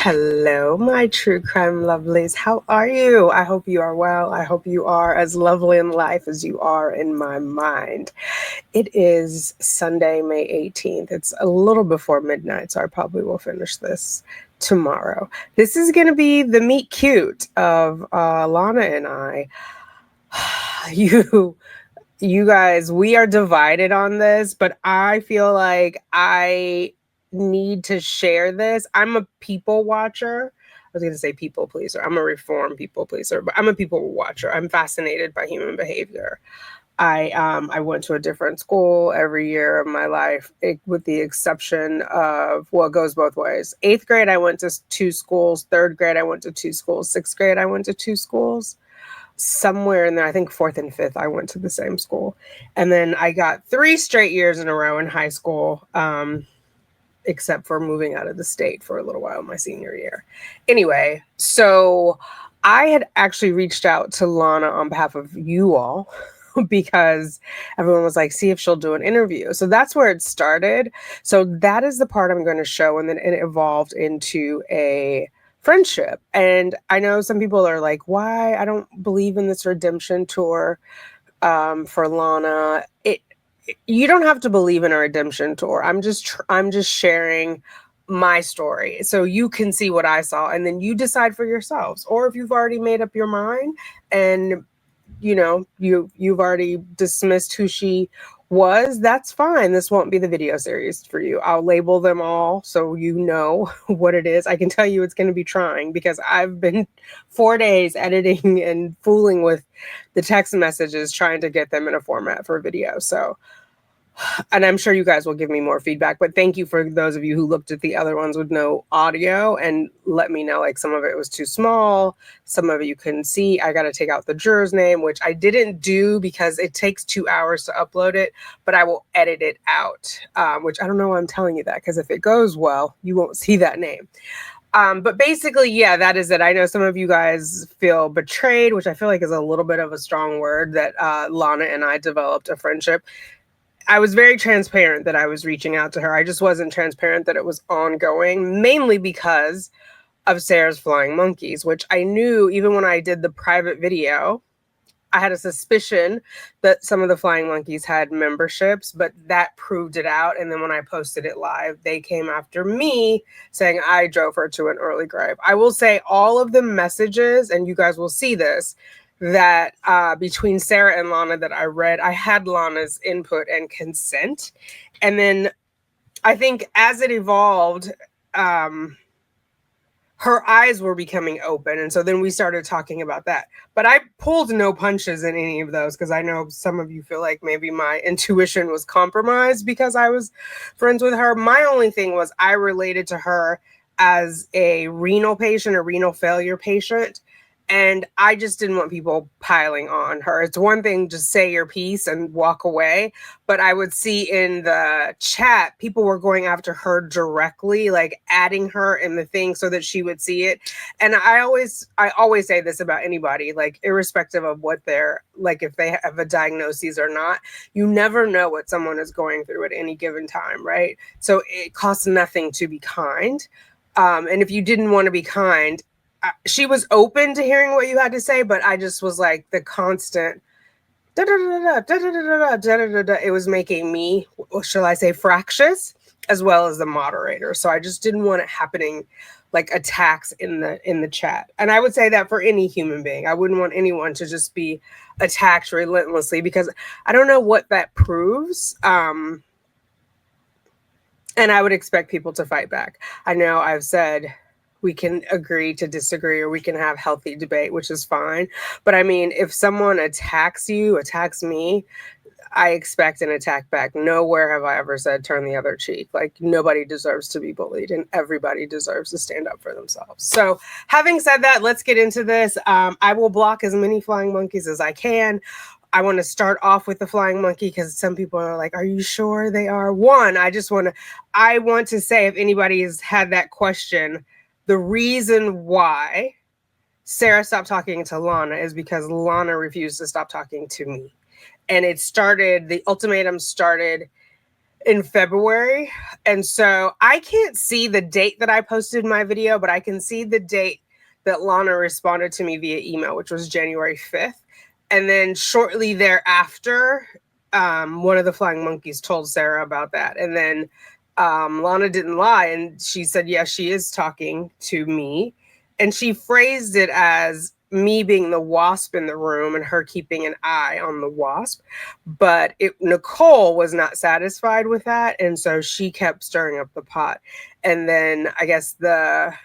Hello, my true crime lovelies. How are you? I hope you are well. I hope you are as lovely in life as you are in my mind. It is Sunday, May 18th. It's a little before midnight, so I probably will finish this tomorrow. This is going to be the meet cute of Lana and I. you you guys, we are divided on this, but I feel like I need to share this. I'm a people watcher. I was going to say people pleaser. I'm a reformed people pleaser, but I'm a people watcher. I'm fascinated by human behavior. I went to a different school every year of my life, with the exception of, well, it goes both ways. Eighth grade, I went to two schools. Third grade, I went to two schools. Sixth grade, I went to two schools. Somewhere in there, I think fourth and fifth, I went to the same school. And then I got 3 straight years in a row in high school, except for moving out of the state for a little while my senior year. Anyway, so I had actually reached out to Lana on behalf of you all because everyone was like, see if she'll do an interview. So that's where it started. So that is the part I'm going to show. And then it evolved into a friendship. And I know some people are like, why? I don't believe in this redemption tour for Lana. You don't have to believe in a redemption tour. I'm just sharing my story so you can see what I saw, and then you decide for yourselves. Or if you've already made up your mind and you've already dismissed who she was, that's fine. This won't be the video series for you. I'll label them all so you know what it is. I can tell you it's going to be trying because I've been 4 days editing and fooling with the text messages trying to get them in a format for a video. So, and I'm sure you guys will give me more feedback, but thank you for those of you who looked at the other ones with no audio and let me know, like, some of it was too small, some of it you couldn't see. I got to take out the juror's name, which I didn't do because it takes 2 hours to upload it, but I will edit it out, which I don't know why I'm telling you that, because if it goes well, you won't see that name. But basically, yeah, that is it. I know some of you guys feel betrayed, which I feel like is a little bit of a strong word, that Lana and I developed a friendship. I was very transparent that I was reaching out to her. I just wasn't transparent that it was ongoing, mainly because of Sarah's flying monkeys, which I knew even when I did the private video. I had a suspicion that some of the flying monkeys had memberships, but that proved it out. And then when I posted it live, they came after me saying I drove her to an early grave. I will say all of the messages, and you guys will see this, that between Sarah and Lana that I read, I had Lana's input and consent. And then I think as it evolved, her eyes were becoming open. And so then we started talking about that. But I pulled no punches in any of those because I know some of you feel like maybe my intuition was compromised because I was friends with her. My only thing was I related to her as a renal patient, a renal failure patient. And I just didn't want people piling on her. It's one thing, just say your piece and walk away. But I would see in the chat, people were going after her directly, like adding her in the thing so that she would see it. And I always say this about anybody, like irrespective of what they're, like if they have a diagnosis or not, you never know what someone is going through at any given time, right? So it costs nothing to be kind. And if you didn't want to be kind, she was open to hearing what you had to say, but I just was like the constant da da da da da da da da da. It was making me, or shall I say, fractious, as well as the moderator. So I just didn't want it happening, like attacks in the chat. And I would say that for any human being, I wouldn't want anyone to just be attacked relentlessly because I don't know what that proves. And I would expect people to fight back. I know I've said we can agree to disagree or we can have healthy debate, which is fine. But I mean, if someone attacks you, attacks me, I expect an attack back. Nowhere have I ever said turn the other cheek. Like, nobody deserves to be bullied and everybody deserves to stand up for themselves. So having said that, let's get into this. I will block as many flying monkeys as I can. I want to start off with the flying monkey because some people are like, are you sure they are? One, I want to say, if anybody has had that question, the reason why Sarah stopped talking to Lana is because Lana refused to stop talking to me. And the ultimatum started in February. And so I can't see the date that I posted my video, but I can see the date that Lana responded to me via email, which was January 5th. And then shortly thereafter, one of the flying monkeys told Sarah about that. And then Lana didn't lie. And she said, yes, she is talking to me. And she phrased it as me being the wasp in the room and her keeping an eye on the wasp. But Nicole was not satisfied with that. And so she kept stirring up the pot. And then I guess there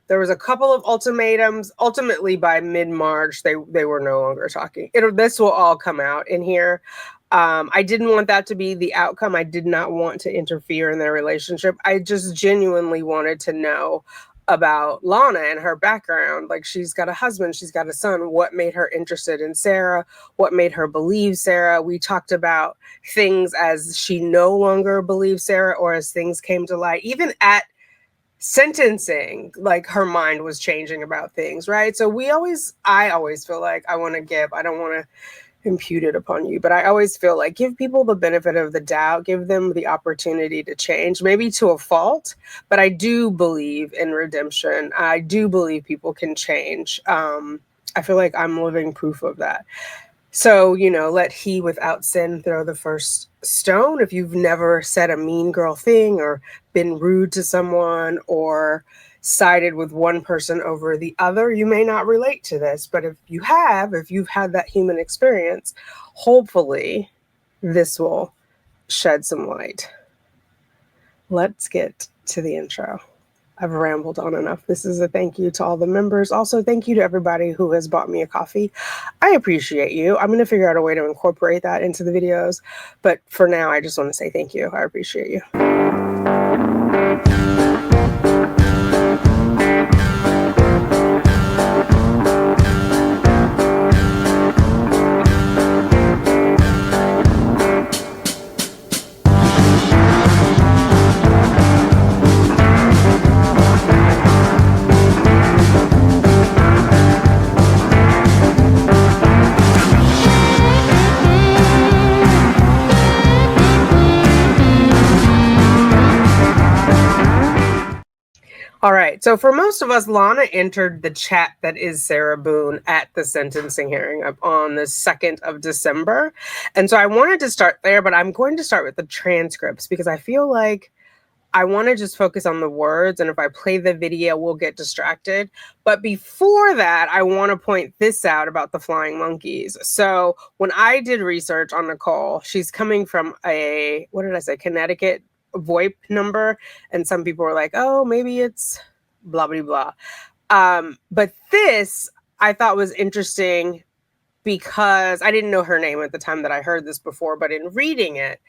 was a couple of ultimatums. Ultimately, by mid-March, they were no longer talking. This will all come out in here. I didn't want that to be the outcome. I did not want to interfere in their relationship. I just genuinely wanted to know about Lana and her background. Like, she's got a husband, she's got a son. What made her interested in Sarah? What made her believe Sarah? We talked about things as she no longer believes Sarah, or as things came to light. Even at sentencing, like, her mind was changing about things, right? So I always feel like I want to give, I don't want to impute it upon you, but I always feel like give people the benefit of the doubt, give them the opportunity to change, maybe to a fault, but I do believe in redemption. I do believe people can change. I feel like I'm living proof of that. So, let he without sin throw the first stone. If you've never said a mean girl thing or been rude to someone or sided with one person over the other, you may not relate to this. But if you've had that human experience, hopefully this will shed some light. Let's get to the intro. I've rambled on enough. This is a thank you to all the members. Also, thank you to everybody who has bought me a coffee. I appreciate you. I'm going to figure out a way to incorporate that into the videos. But for now, I just want to say thank you. I appreciate you. All right. So for most of us, Lana entered the chat that is Sarah Boone at the sentencing hearing on the 2nd of December. And so I wanted to start there, but I'm going to start with the transcripts because I feel like I want to just focus on the words. And if I play the video, we'll get distracted. But before that, I want to point this out about the flying monkeys. So when I did research on Nicole, she's coming from Connecticut VoIP number. And some people were like, oh, maybe it's blah, blah, blah. But this I thought was interesting because I didn't know her name at the time that I heard this before. But in reading it,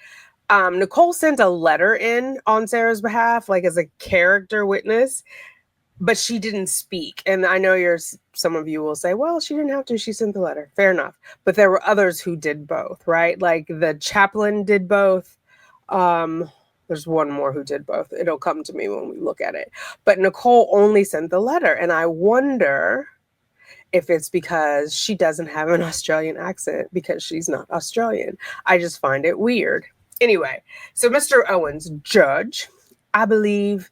Nicole sent a letter in on Sarah's behalf, like as a character witness, but she didn't speak. And I know some of you will say, well, she didn't have to. She sent the letter. Fair enough. But there were others who did both, right? Like the chaplain did both. There's one more who did both. It'll come to me when we look at it. But Nicole only sent the letter. And I wonder if it's because she doesn't have an Australian accent because she's not Australian. I just find it weird. Anyway, so Mr. Owens, Judge, I believe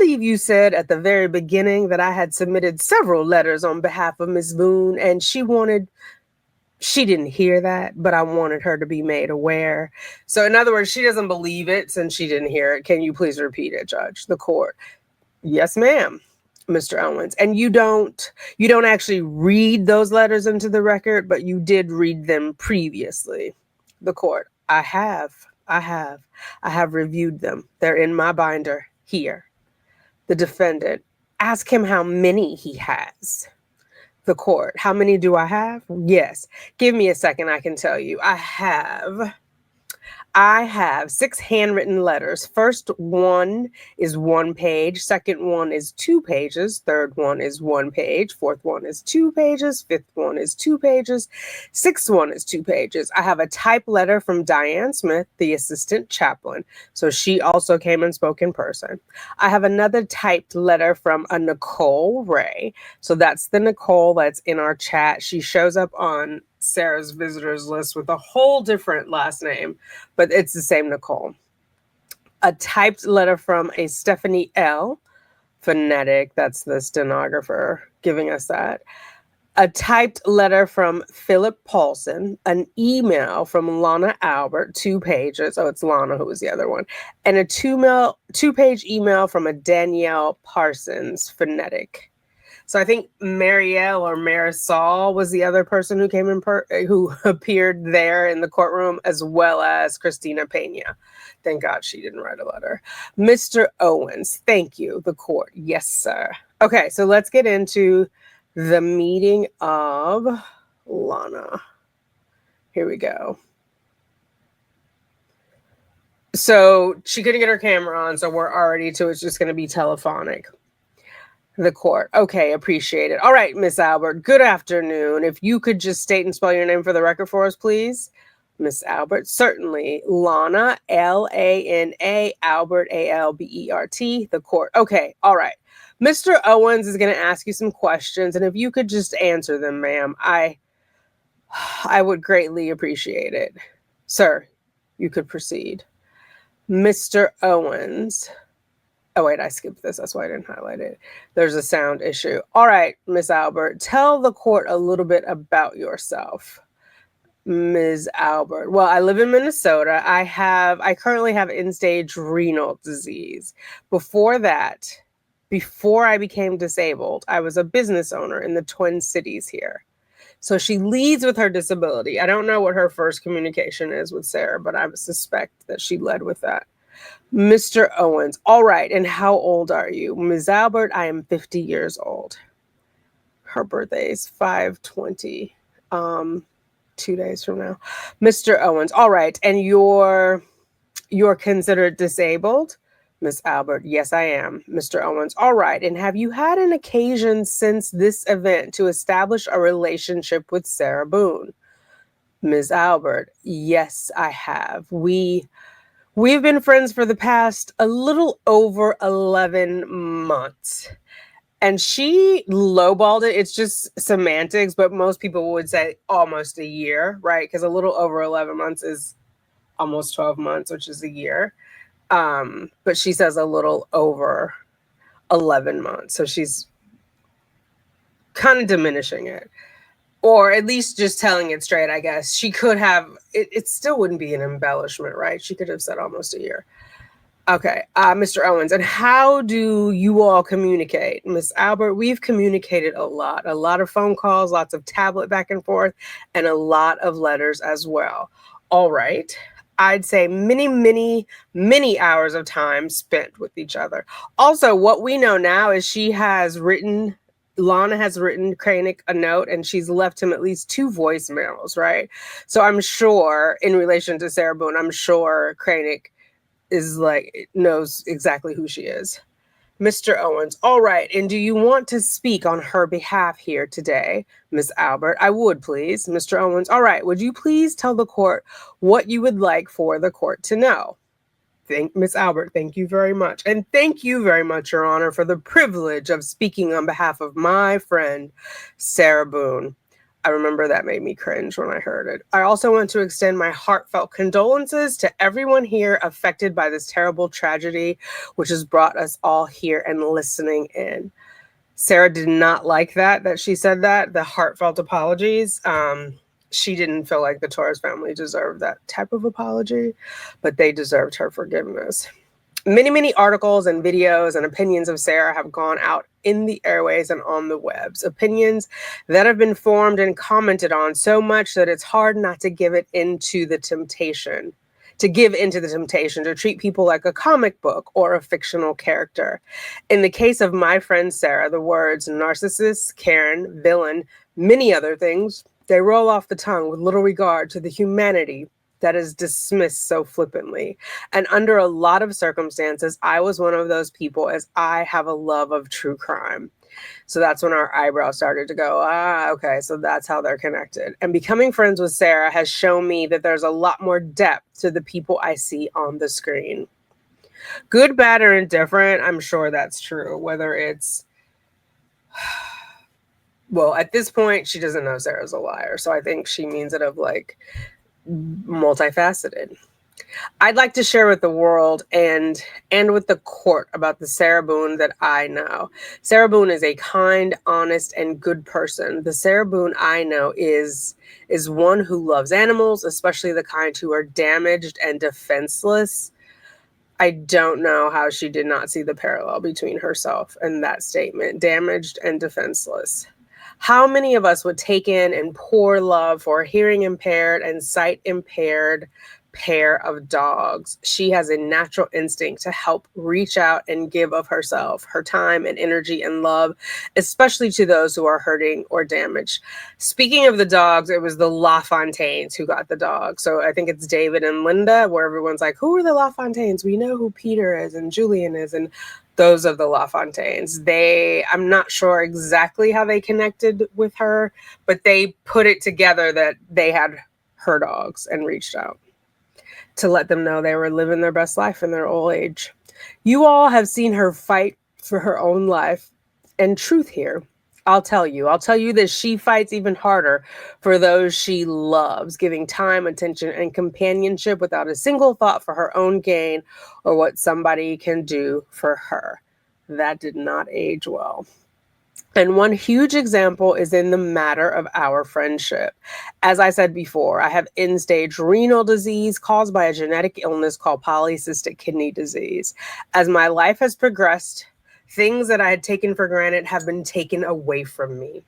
you said at the very beginning that I had submitted several letters on behalf of Ms. Boone, and she didn't hear that, but I wanted her to be made aware. So in other words, she doesn't believe it since she didn't hear it. Can you please repeat it, Judge? The court. Yes, ma'am, Mr. Owens. And you don't actually read those letters into the record, but you did read them previously. The court. I have reviewed them. They're in my binder here. The defendant. Ask him how many he has. The court. How many do I have? Yes. Give me a second. I can tell you. I have 6 handwritten letters. First one is 1 page. Second one is 2 pages. Third one is 1 page. Fourth one is 2 pages. Fifth one is 2 pages. Sixth one is 2 pages. I have a type letter from Diane Smith, the assistant chaplain. So she also came and spoke in person. I have another typed letter from a Nicole Ray. So that's the Nicole that's in our chat. She shows up on Sarah's visitors list with a whole different last name, but it's the same Nicole. A typed letter from a Stephanie L. Phonetic, that's the stenographer giving us that. A typed letter from Philip Paulson, an email from Lana Albert, 2 pages. Oh, it's Lana who was the other one. And a 2-page email from a Danielle Parsons, phonetic. So I think Marielle or Marisol was the other person who came in who appeared there in the courtroom, as well as Christina Pena. Thank God she didn't write a letter. Mr. Owens, thank you. The court, yes, sir. Okay, so let's get into the meeting of Lana. Here we go. So she couldn't get her camera on, so we're already to it's just going to be telephonic. The court. Okay, appreciate it. All right, Miss Albert, good afternoon. If you could just state and spell your name for the record for us, please. Miss Albert, certainly. Lana, Lana, Albert, Albert. The court. Okay, all right. Mr. Owens is going to ask you some questions, and if you could just answer them, ma'am, I would greatly appreciate it. Sir, you could proceed. Mr. Owens. Oh, wait, I skipped this. That's why I didn't highlight it. There's a sound issue. All right, Miss Albert, tell the court a little bit about yourself. Ms. Albert. Well, I live in Minnesota. I currently have end-stage renal disease. Before that, before I became disabled, I was a business owner in the Twin Cities here. So she leads with her disability. I don't know what her first communication is with Sarah, but I suspect that she led with that. Mr. Owens. All right. And how old are you? Ms. Albert, I am 50 years old. Her birthday is 5/20, 2 days from now. Mr. Owens. All right. And you're considered disabled? Ms. Albert. Yes, I am. Mr. Owens. All right. And have you had an occasion since this event to establish a relationship with Sarah Boone? Ms. Albert. Yes, I have. We've been friends for the past a little over 11 months. And she lowballed it. It's just semantics, but most people would say almost a year, right? Because a little over 11 months is almost 12 months, which is a year. But she says a little over 11 months. So she's kind of diminishing it. Or at least just telling it straight, I guess. She could have, it still wouldn't be an embellishment, right? She could have said almost a year. Okay, Mr. Owens, and how do you all communicate? Miss Albert, we've communicated a lot of phone calls, lots of tablet back and forth, and a lot of letters as well. All right. I'd say many hours of time spent with each other. Also, what we know now is Lana has written Kranick a note, and she's left him at least 2 voicemails, right? So I'm sure, in relation to Sarah Boone, I'm sure Kranick knows exactly who she is. Mr. Owens, all right. And do you want to speak on her behalf here today? Miss Albert, I would, please. Mr. Owens, all right. Would you please tell the court what you would like for the court to know? Miss Albert, thank you very much. And thank you very much, Your Honor, for the privilege of speaking on behalf of my friend, Sarah Boone. I remember that made me cringe when I heard it. I also want to extend my heartfelt condolences to everyone here affected by this terrible tragedy, which has brought us all here and listening in. Sarah did not like that she said that, the heartfelt apologies. She didn't feel like the Torres family deserved that type of apology, but they deserved her forgiveness. Many articles and videos and opinions of Sarah have gone out in the airways and on the webs. Opinions that have been formed and commented on so much that it's hard not to give into the temptation to treat people like a comic book or a fictional character. In the case of my friend Sarah, the words narcissist, Karen, villain, many other things, they roll off the tongue with little regard to the humanity that is dismissed so flippantly. And under a lot of circumstances, I was one of those people, as I have a love of true crime. So that's when our eyebrows started to go, okay, so that's how they're connected. And becoming friends with Sarah has shown me that there's a lot more depth to the people I see on the screen. Good, bad, or indifferent, I'm sure that's true. Whether it's, well, at this point, she doesn't know Sarah's a liar. So I think she means it of like multifaceted. I'd like to share with the world and with the court about the Sarah Boone that I know. Sarah Boone is a kind, honest, and good person. The Sarah Boone I know is one who loves animals, especially the kind who are damaged and defenseless. I don't know how she did not see the parallel between herself and that statement, damaged and defenseless. How many of us would take in and pour love for a hearing impaired and sight impaired pair of dogs? She has a natural instinct to help reach out and give of herself, her time and energy and love, especially to those who are hurting or damaged. Speaking of the dogs, it was the LaFontaines who got the dog. So I think it's David and Linda, where everyone's like, who are the LaFontaines? We know who Peter is and Julian is. And those of the LaFontaines. I'm not sure exactly how they connected with her, but they put it together that they had her dogs and reached out to let them know they were living their best life in their old age. You all have seen her fight for her own life and truth here. I'll tell you that she fights even harder for those she loves, giving time, attention, and companionship without a single thought for her own gain or what somebody can do for her. That did not age well. And one huge example is in the matter of our friendship. As I said before, I have end stage renal disease caused by a genetic illness called polycystic kidney disease. As my life has progressed, things that I had taken for granted have been taken away from me.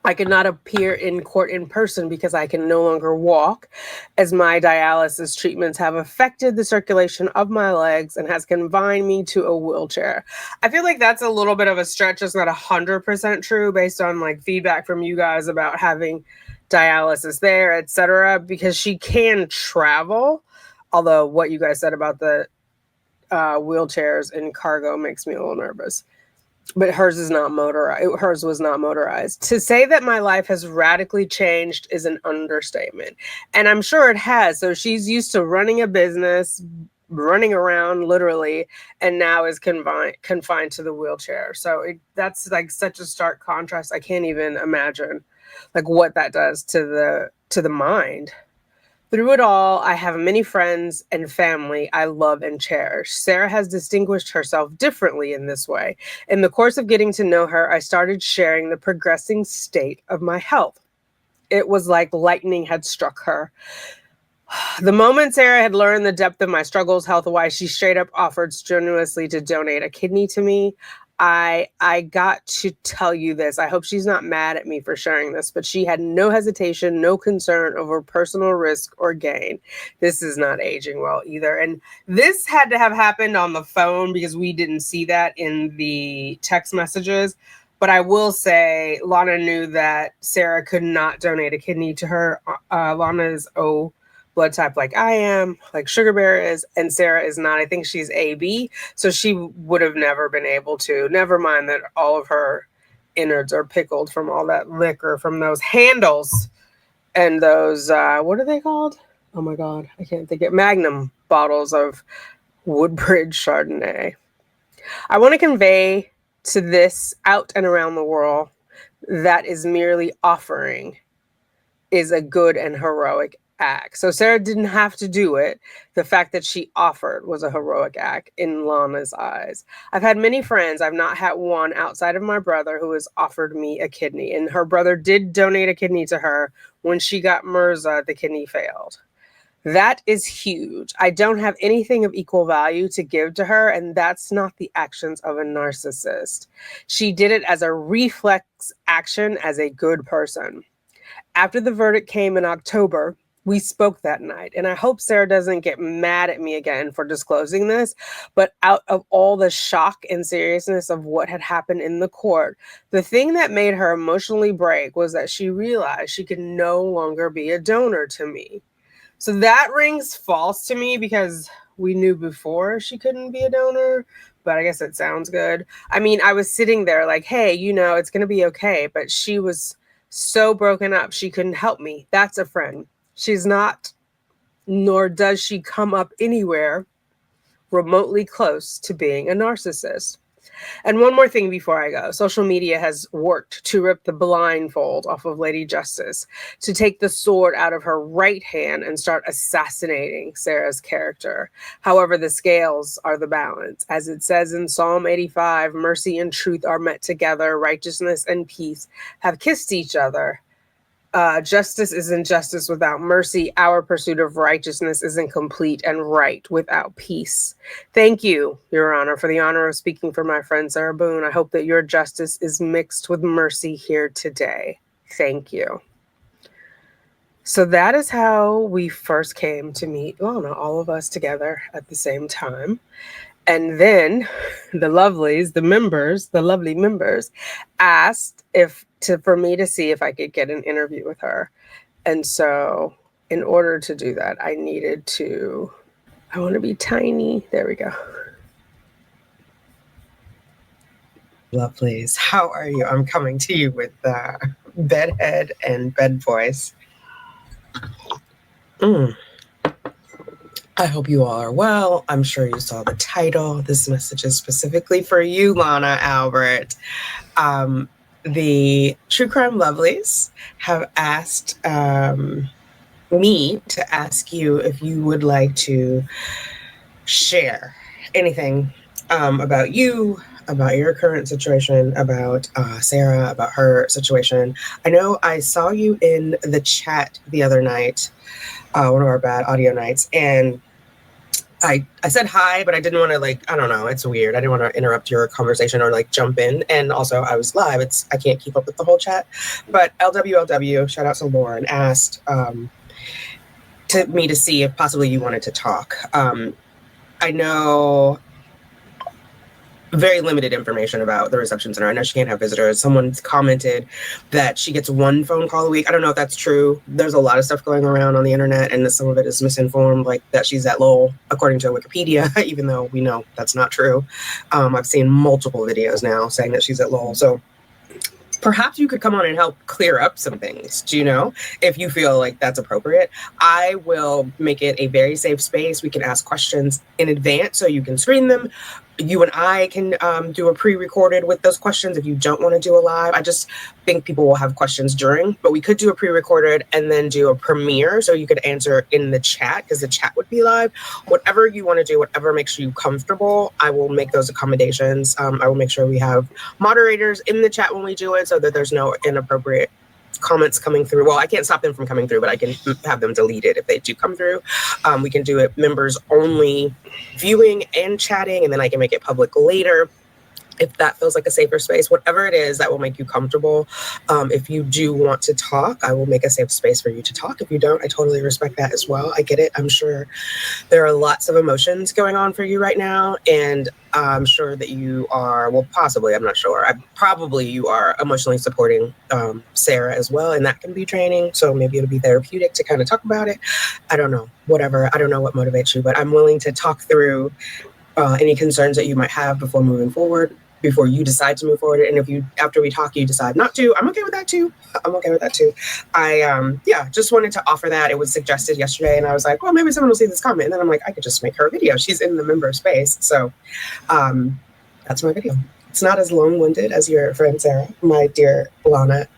I could not appear in court in person because I can no longer walk, as my dialysis treatments have affected the circulation of my legs and has confined me to a wheelchair. I feel like that's a little bit of a stretch. It's not 100% true based on like feedback from you guys about having dialysis there, etc. Because she can travel. Although what you guys said about the wheelchairs in cargo makes me a little nervous. But hers is not motorized. Hers was not motorized. To say that my life has radically changed is an understatement. And I'm sure it has. So she's used to running a business, running around literally, and now is confined to the wheelchair. So that's like such a stark contrast. I can't even imagine like what that does to the mind. Through it all, I have many friends and family I love and cherish. Sarah has distinguished herself differently in this way. In the course of getting to know her, I started sharing the progressing state of my health. It was like lightning had struck her. The moment Sarah had learned the depth of my struggles health-wise, she straight up offered strenuously to donate a kidney to me. I got to tell you this. I hope she's not mad at me for sharing this, but she had no hesitation, no concern over personal risk or gain. This is not aging well either. And this had to have happened on the phone because we didn't see that in the text messages. But I will say Lana knew that Sarah could not donate a kidney to her. Lana is O blood type like I am, like Sugar Bear is, and Sarah is not. I think she's AB, so she would have never been able to. Never mind that all of her innards are pickled from all that liquor from those handles and those what are they called? Oh my God, I can't think it. Magnum bottles of Woodbridge Chardonnay. I want to convey to this out and around the world that is merely offering is a good and heroic act. So Sarah didn't have to do it. The fact that she offered was a heroic act in Lana's eyes. I've had many friends. I've not had one outside of my brother who has offered me a kidney. And her brother did donate a kidney to her. When she got MRSA, the kidney failed. That is huge. I don't have anything of equal value to give to her, and that's not the actions of a narcissist. She did it as a reflex action as a good person. After the verdict came in October, we spoke that night, and I hope Sarah doesn't get mad at me again for disclosing this, but out of all the shock and seriousness of what had happened in the court, the thing that made her emotionally break was that she realized she could no longer be a donor to me. So that rings false to me because we knew before she couldn't be a donor, but I guess it sounds good. I mean, I was sitting there like, hey, it's going to be okay, but she was so broken up, she couldn't help me. That's a friend. She's not, nor does she come up anywhere remotely close to being a narcissist. And one more thing before I go. Social media has worked to rip the blindfold off of Lady Justice, to take the sword out of her right hand and start assassinating Sarah's character. However, the scales are the balance. As it says in Psalm 85, mercy and truth are met together, righteousness and peace have kissed each other. Justice isn't justice without mercy. Our pursuit of righteousness isn't complete and right without peace. Thank you, Your Honor, for the honor of speaking for my friend Sarah Boone. I hope that your justice is mixed with mercy here today. Thank you. So that is how we first came to meet Lana, all of us together at the same time. And then the lovelies, the lovely members, asked for me to see if I could get an interview with her. And so in order to do that, I want to be tiny. There we go. Lovelies, how are you? I'm coming to you with bedhead and bed voice. I hope you all are well. I'm sure you saw the title. This message is specifically for you, Lana Albert. The True Crime Lovelies have asked me to ask you if you would like to share anything about you, about your current situation, about Sarah, about her situation. I know I saw you in the chat the other night, one of our bad audio nights, and I said hi, but I didn't want to I don't know, it's weird. I didn't want to interrupt your conversation or jump in. And also I was live. I can't keep up with the whole chat. But LWLW, shout out to Lauren, asked to me to see if possibly you wanted to talk. I know very limited information about the reception center. I know she can't have visitors. Someone's commented that she gets one phone call a week. I don't know if that's true. There's a lot of stuff going around on the internet, and some of it is misinformed, like that she's at Lowell, according to Wikipedia, even though we know that's not true. I've seen multiple videos now saying that she's at Lowell. So perhaps you could come on and help clear up some things, if you feel like that's appropriate. I will make it a very safe space. We can ask questions in advance so you can screen them. You and I can do a pre-recorded with those questions if you don't want to do a live. I just think people will have questions during, but we could do a pre-recorded and then do a premiere so you could answer in the chat because the chat would be live. Whatever you want to do, whatever makes you comfortable, I will make those accommodations. I will make sure we have moderators in the chat when we do it so that there's no inappropriate comments coming through. Well, I can't stop them from coming through, but I can have them deleted if they do come through. We can do it members only viewing and chatting, and then I can make it public later if that feels like a safer space. Whatever it is that will make you comfortable. If you do want to talk, I will make a safe space for you to talk. If you don't, I totally respect that as well. I get it. I'm sure there are lots of emotions going on for you right now, and I'm sure that you are, well, possibly, I'm not sure. Probably you are emotionally supporting Sarah as well, and that can be draining. So maybe it'll be therapeutic to kind of talk about it. I don't know, whatever. I don't know what motivates you, but I'm willing to talk through any concerns that you might have before moving forward, before you decide to move forward. And if after we talk, you decide not to, I'm okay with that too. I just wanted to offer that. It was suggested yesterday, and I was like, well, maybe someone will see this comment. And then I'm like, I could just make her a video. She's in the member space. So that's my video. It's not as long-winded as your friend Sarah, my dear Lana,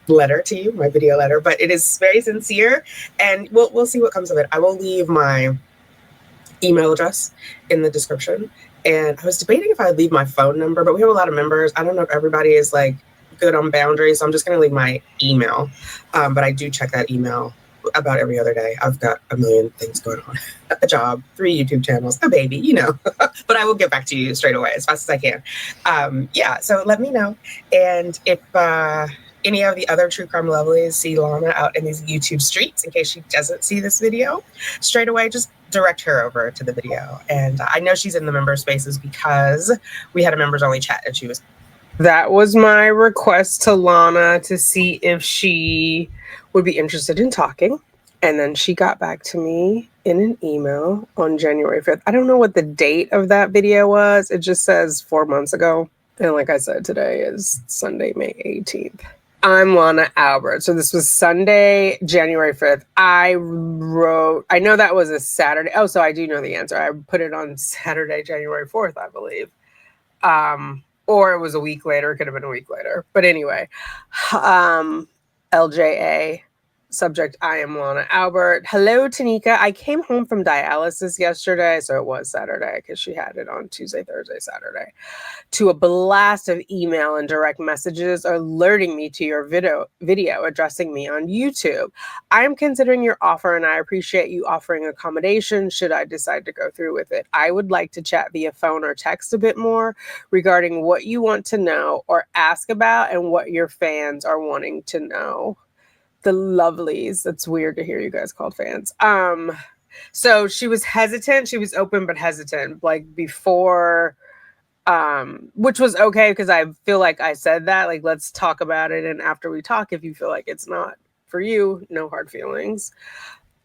letter to you, my video letter, but it is very sincere, and we'll see what comes of it. I will leave my email address in the description. And I was debating if I'd leave my phone number, but we have a lot of members. I don't know if everybody is good on boundaries, so I'm just going to leave my email. But I do check that email about every other day. I've got a million things going on. A job, 3 YouTube channels, a baby, But I will get back to you straight away as fast as I can. So let me know. And if any of the other True Crime Lovelies see Lana out in these YouTube streets, in case she doesn't see this video straight away, just direct her over to the video. And I know she's in the member spaces because we had a members only chat and she was. That was my request to Lana to see if she would be interested in talking. And then she got back to me in an email on January 5th. I don't know what the date of that video was. It just says 4 months ago. And like I said, today is Sunday, May 18th. I'm Lana Albert. So this was Sunday, January 5th. I know that was a Saturday. Oh, so I do know the answer. I put it on Saturday, January 4th, I believe. Or it was a week later. It could have been a week later. But anyway, um, LJA. Subject, I am Lana Albert. Hello, Tanika. I came home from dialysis yesterday, so it was Saturday because she had it on Tuesday, Thursday, Saturday, to a blast of email and direct messages alerting me to your video addressing me on YouTube. I am considering your offer and I appreciate you offering accommodation should I decide to go through with it. I would like to chat via phone or text a bit more regarding what you want to know or ask about and what your fans are wanting to know. The lovelies. That's weird to hear you guys called fans. So she was hesitant. She was open but hesitant. Like before, which was okay because I feel like I said that. Like, let's talk about it. And after we talk, if you feel like it's not for you, no hard feelings.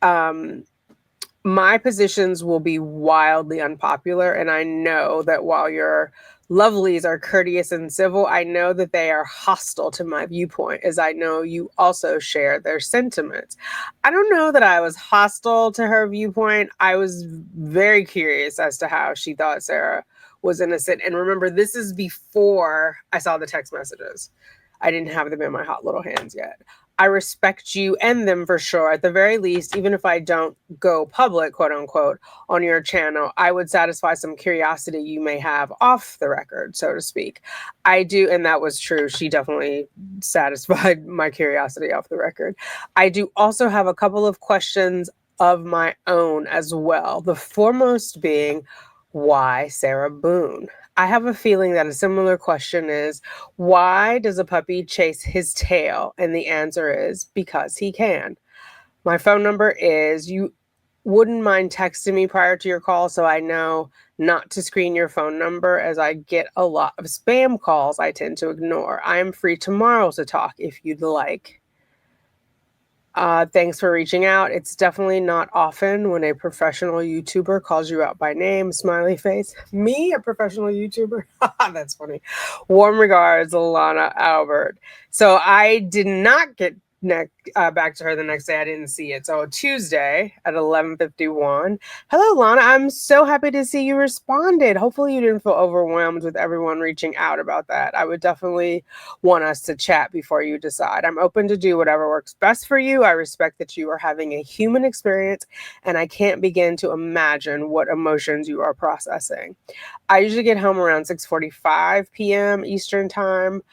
My positions will be wildly unpopular. And I know that while your lovelies are courteous and civil, I know that they are hostile to my viewpoint, as I know you also share their sentiments. I don't know that I was hostile to her viewpoint. I was very curious as to how she thought Sarah was innocent. And remember, this is before I saw the text messages. I didn't have them in my hot little hands yet. I respect you and them for sure. At the very least, even if I don't go public, quote unquote, on your channel, I would satisfy some curiosity you may have off the record, so to speak. I do, and that was true. She definitely satisfied my curiosity off the record. I do also have a couple of questions of my own as well. The foremost being, why Sarah Boone? I have a feeling that a similar question is, why does a puppy chase his tail? And the answer is because he can. My phone number is, you wouldn't mind texting me prior to your call so I know not to screen your phone number as I get a lot of spam calls I tend to ignore. I am free tomorrow to talk if you'd like. Thanks for reaching out. It's definitely not often when a professional YouTuber calls you out by name, smiley face. Me, a professional YouTuber? That's funny. Warm regards, Lana Albert. So I did not get back to her the next day. I didn't see it. So Tuesday at 11:51. Hello, Lana. I'm so happy to see you responded. Hopefully you didn't feel overwhelmed with everyone reaching out about that. I would definitely want us to chat before you decide. I'm open to do whatever works best for you. I respect that you are having a human experience, and I can't begin to imagine what emotions you are processing. I usually get home around 6:45 p.m. Eastern time.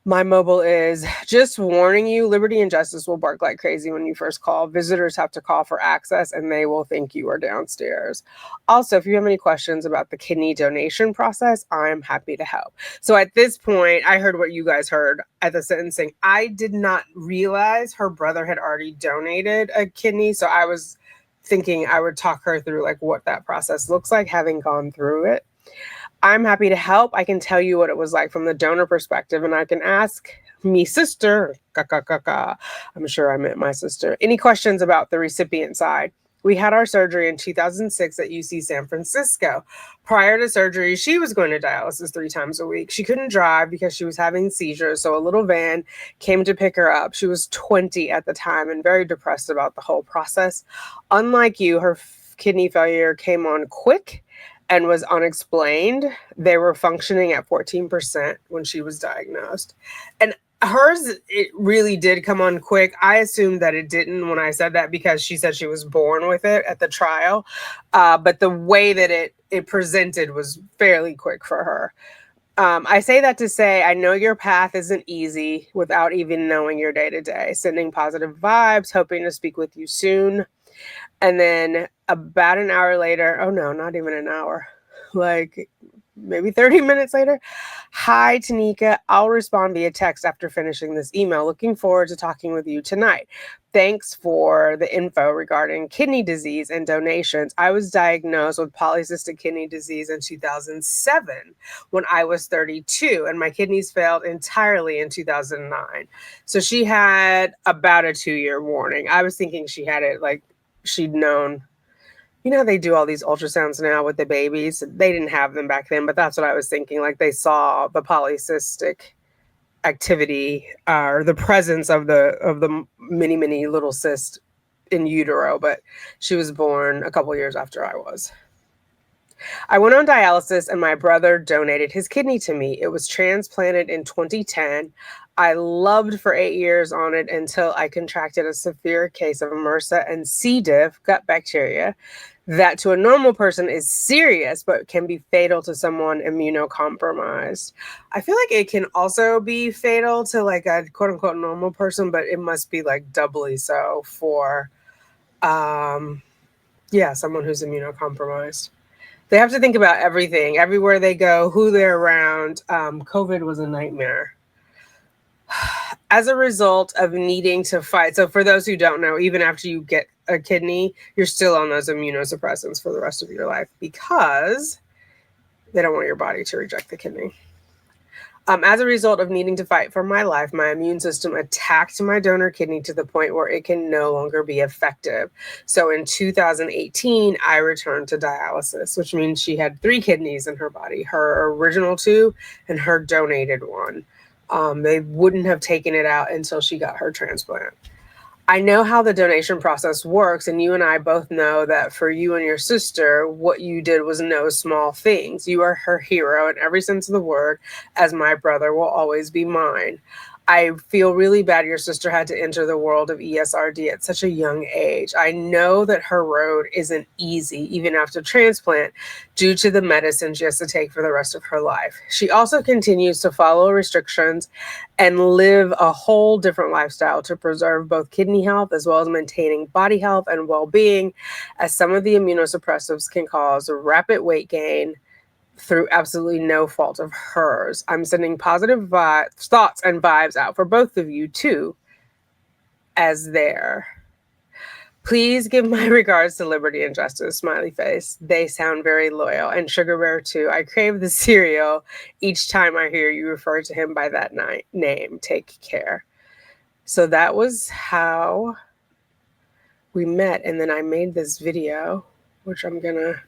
My mobile is just warning you, Liberty and Justice will bark like crazy when you first call. Visitors have to call for access and they will think you are downstairs. Also, if you have any questions about the kidney donation process, I'm happy to help. So at this point, I heard what you guys heard at the sentencing. I did not realize her brother had already donated a kidney. So I was thinking I would talk her through like what that process looks like, having gone through it. I'm happy to help. I can tell you what it was like from the donor perspective, and I can ask me sister, I'm sure I meant my sister, any questions about the recipient side. We had our surgery in 2006 at UC San Francisco. Prior to surgery, she was going to dialysis 3 times a week. She couldn't drive because she was having seizures, so a little van came to pick her up. She was 20 at the time and very depressed about the whole process. Unlike you, her kidney failure came on quick and was unexplained. They were functioning at 14% when she was diagnosed. And hers, it really did come on quick. I assumed that it didn't when I said that because she said she was born with it at the trial. But the way that it presented was fairly quick for her. I say that to say, I know your path isn't easy without even knowing your day to day. Sending positive vibes, hoping to speak with you soon. And then about an hour later, oh no, not even an hour, like maybe 30 minutes later, hi, Tanika. I'll respond via text after finishing this email. Looking forward to talking with you tonight. Thanks for the info regarding kidney disease and donations. I was diagnosed with polycystic kidney disease in 2007 when I was 32, and my kidneys failed entirely in 2009. So she had about a 2-year warning. I was thinking she had it like she'd known. You know, they do all these ultrasounds now with the babies. They didn't have them back then, but that's what I was thinking. Like they saw the polycystic activity or the presence of the many little cysts in utero, but she was born a couple years after I was. I went on dialysis and my brother donated his kidney to me. It was transplanted in 2010. I loved for 8 years on it until I contracted a severe case of MRSA and C. diff, gut bacteria, that to a normal person is serious but can be fatal to someone immunocompromised. I feel like it can also be fatal to like a quote unquote normal person, but it must be like doubly so for someone who's immunocompromised. They have to think about everything, everywhere they go, who they're around. COVID was a nightmare. As a result of needing to fight, so for those who don't know, even after you get a kidney, you're still on those immunosuppressants for the rest of your life because they don't want your body to reject the kidney. As a result of needing to fight for my life, my immune system attacked my donor kidney to the point where it can no longer be effective. So in 2018, I returned to dialysis, which means she had 3 kidneys in her body, her original 2 and her donated 1. They wouldn't have taken it out until she got her transplant. I know how the donation process works, and you and I both know that for you and your sister, what you did was no small things. You are her hero in every sense of the word, as my brother will always be mine. I feel really bad your sister had to enter the world of ESRD at such a young age. I know that her road isn't easy, even after transplant, due to the medicine she has to take for the rest of her life. She also continues to follow restrictions and live a whole different lifestyle to preserve both kidney health as well as maintaining body health and well-being, as some of the immunosuppressives can cause rapid weight gain through absolutely no fault of hers. I'm sending positive thoughts and vibes out for both of you too, as there. Please give my regards to Liberty and Justice, smiley face. They sound very loyal. And Sugar Bear too. I crave the cereal each time I hear you refer to him by that name. Take care. So that was how we met. And then I made this video, which I'm going to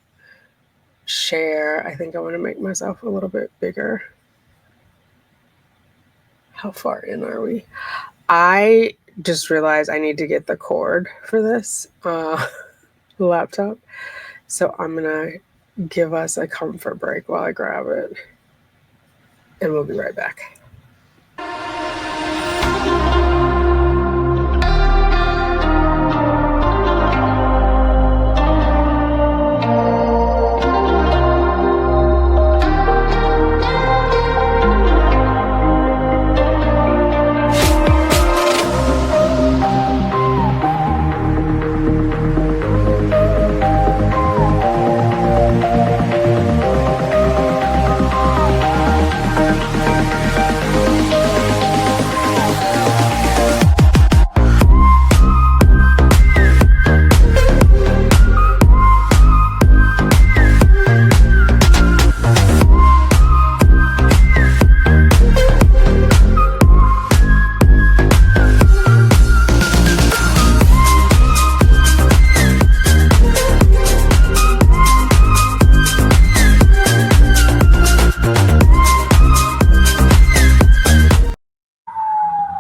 share. I think I want to make myself a little bit bigger. How far in are we? I just realized I need to get the cord for this laptop. So I'm going to give us a comfort break while I grab it. And we'll be right back.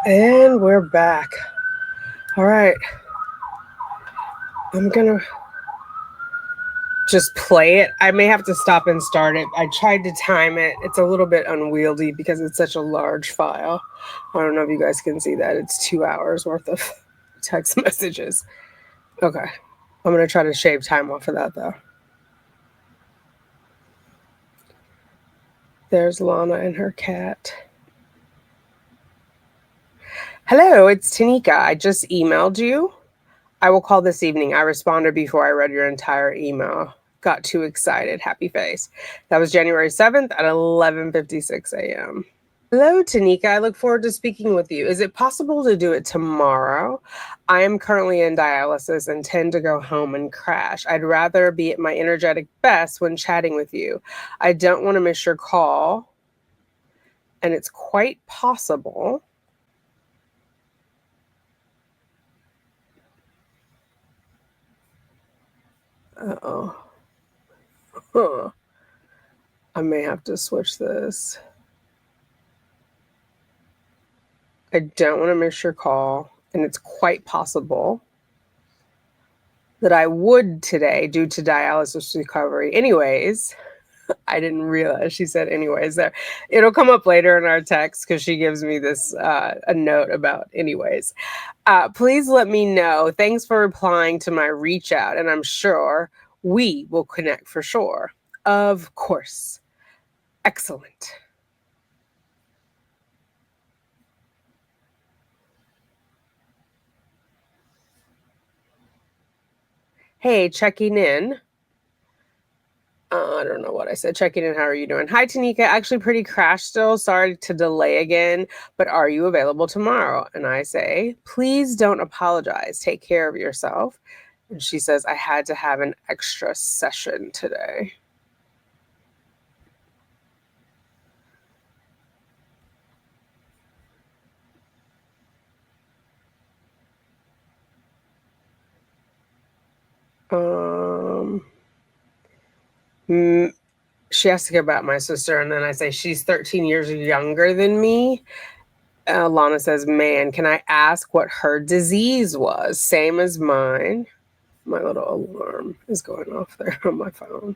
And we're back. All right. I'm going to just play it. I may have to stop and start it. I tried to time it. It's a little bit unwieldy because it's such a large file. I don't know if you guys can see that. It's 2 hours worth of text messages. Okay. I'm going to try to shave time off of that though. There's Lana and her cat. Hello, it's Tanika. I just emailed you. I will call this evening. I responded before I read your entire email. Got too excited. Happy face. That was January 7th at 11:56 a.m. Hello, Tanika. I look forward to speaking with you. Is it possible to do it tomorrow? I am currently in dialysis and tend to go home and crash. I'd rather be at my energetic best when chatting with you. I don't want to miss your call, and it's quite possible. Uh-oh. Huh. I may have to switch this. I don't want to miss your call, and it's quite possible that I would today due to dialysis recovery. Anyways, I didn't realize she said anyways there. It'll come up later in our text because she gives me this a note about anyways. Please let me know. Thanks for replying to my reach out, and I'm sure we will connect for sure. Of course. Excellent. Hey, checking in. I don't know what I said. Checking in. How are you doing? Hi, Tanika. Actually, pretty crashed still. Sorry to delay again, but are you available tomorrow? And I say, please don't apologize. Take care of yourself. And she says, I had to have an extra session today. Um, she asked about my sister, and then I say, she's 13 years younger than me. Lana says, man, can I ask what her disease was? Same as mine. My little alarm is going off there on my phone.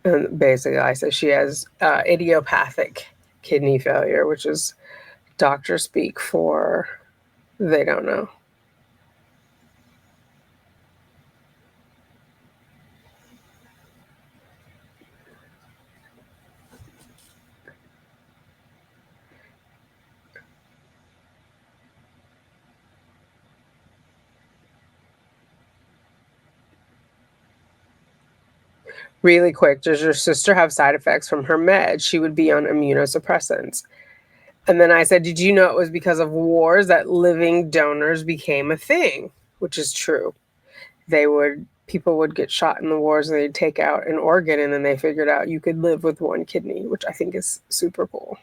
And basically, I say she has idiopathic kidney failure, which is doctor speak for they don't know. Really quick, does your sister have side effects from her meds? She would be on immunosuppressants. And then I said, did you know it was because of wars that living donors became a thing? Which is true. People would get shot in the wars and they'd take out an organ, and then they figured out you could live with one kidney, which I think is super cool.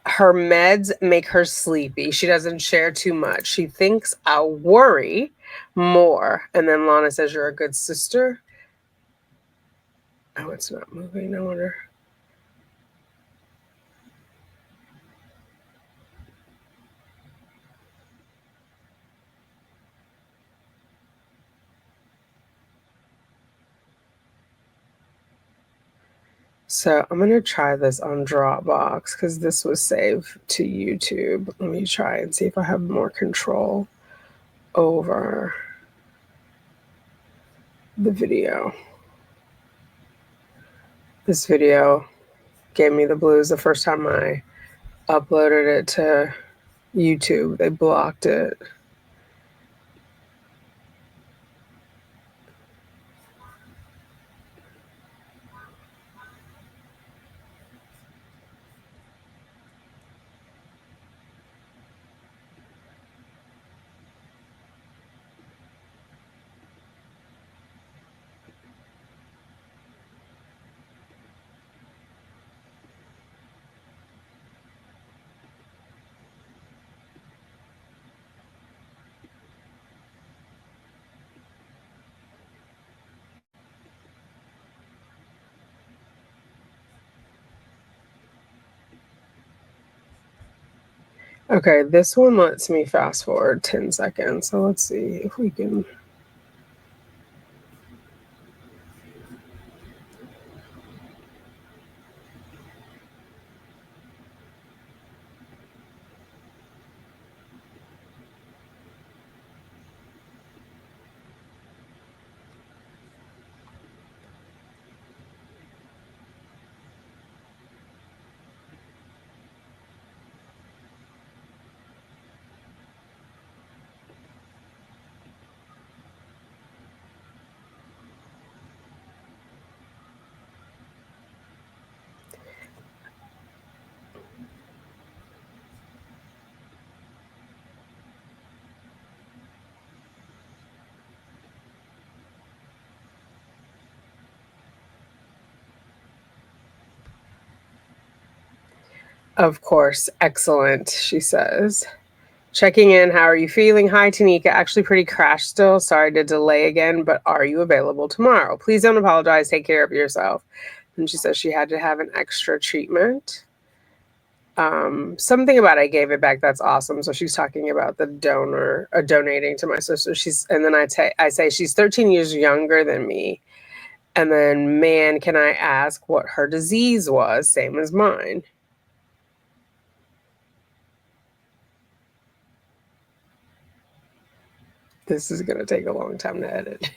Her meds make her sleepy. She doesn't share too much. She thinks I'll worry more. And then Lana says, you're a good sister. Oh, it's not moving. I wonder. So I'm going to try this on Dropbox because this was saved to YouTube. Let me try and see if I have more control over the video. This video gave me the blues the first time I uploaded it to YouTube. They blocked it. Okay, this one lets me fast forward 10 seconds. So let's see if we can. Of course, excellent, she says. Checking in. How are you feeling? Hi, Tanika. Actually, pretty crashed still. Sorry to delay again, but are you available tomorrow? Please don't apologize. Take care of yourself. And she says she had to have an extra treatment. Something about I gave it back. That's awesome. So she's talking about the donor donating to my sister. And then I say she's 13 years younger than me. And then, man, can I ask what her disease was? Same as mine. This is going to take a long time to edit.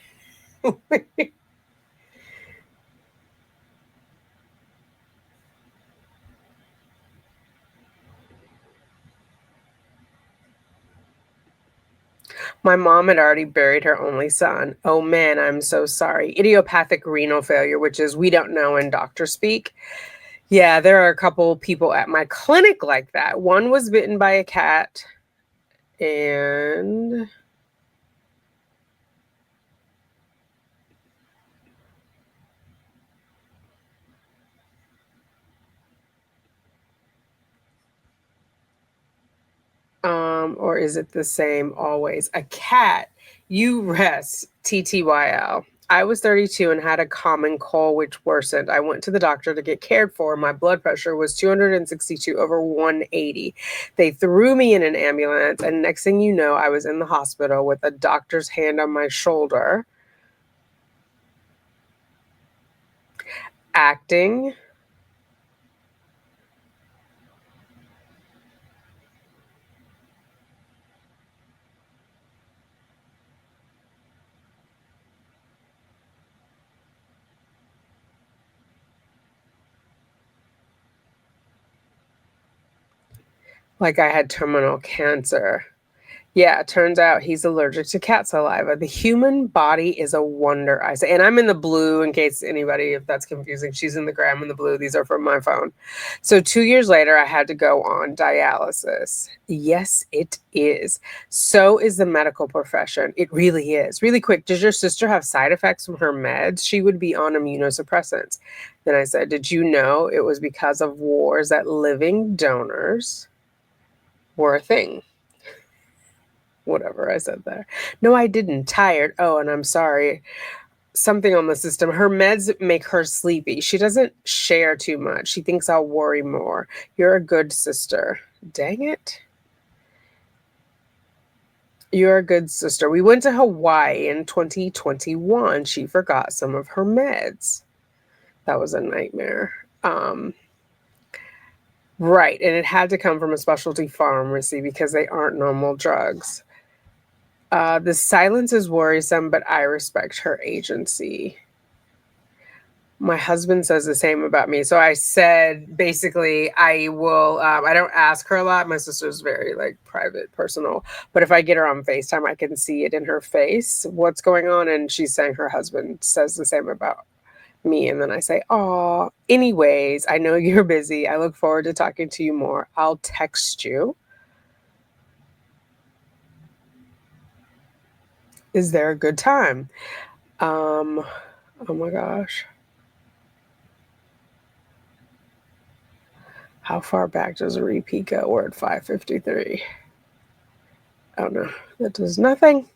My mom had already buried her only son. Oh man, I'm so sorry. Idiopathic renal failure, which is we don't know in doctor speak. Yeah, there are a couple people at my clinic like that. One was bitten by a cat, and or is it the same always? A cat. You rest. TTYL. I was 32 and had a common cold, which worsened. I went to the doctor to get cared for. My blood pressure was 262 over 180. They threw me in an ambulance, and next thing you know, I was in the hospital with a doctor's hand on my shoulder. Acting. Like I had terminal cancer. Yeah, it turns out he's allergic to cat saliva. The human body is a wonder, I say. And I'm in the blue in case anybody, if that's confusing. She's in the gray, I'm in the blue. These are from my phone. So 2 years later, I had to go on dialysis. Yes, it is. So is the medical profession. It really is. Really quick, does your sister have side effects from her meds? She would be on immunosuppressants. Then I said, did you know it was because of wars that living donors were a thing? Whatever I said there. No, I didn't. Tired. Oh, and I'm sorry. Something on the system. Her meds make her sleepy. She doesn't share too much. She thinks I'll worry more. You're a good sister. Dang it. You're a good sister. We went to Hawaii in 2021. She forgot some of her meds. That was a nightmare. Right. And it had to come from a specialty pharmacy because they aren't normal drugs. The silence is worrisome, but I respect her agency. My husband says the same about me. So I said, basically, I will, I don't ask her a lot. My sister's very like private, personal. But if I get her on FaceTime, I can see it in her face, what's going on. And she's saying her husband says the same about me. And then I say, oh, anyways, I know you're busy. I look forward to talking to you more. I'll text you. Is there a good time? Oh my gosh. How far back does a repeat go? We're at 5:53. Oh no, that does nothing.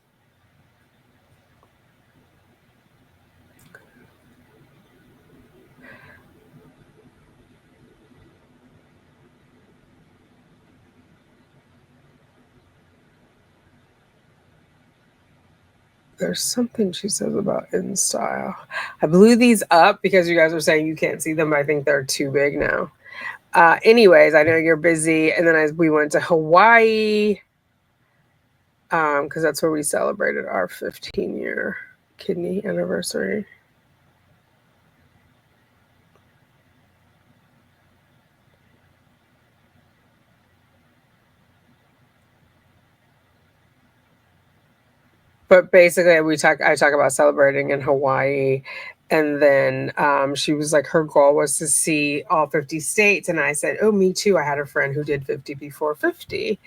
There's something she says about in style. I blew these up because you guys were saying you can't see them, but I think they're too big now. Anyways, I know you're busy. And then we went to Hawaii because that's where we celebrated our 15-year kidney anniversary. But basically, I talk about celebrating in Hawaii. And then she was like, her goal was to see all 50 states. And I said, oh, me too. I had a friend who did 50 before 50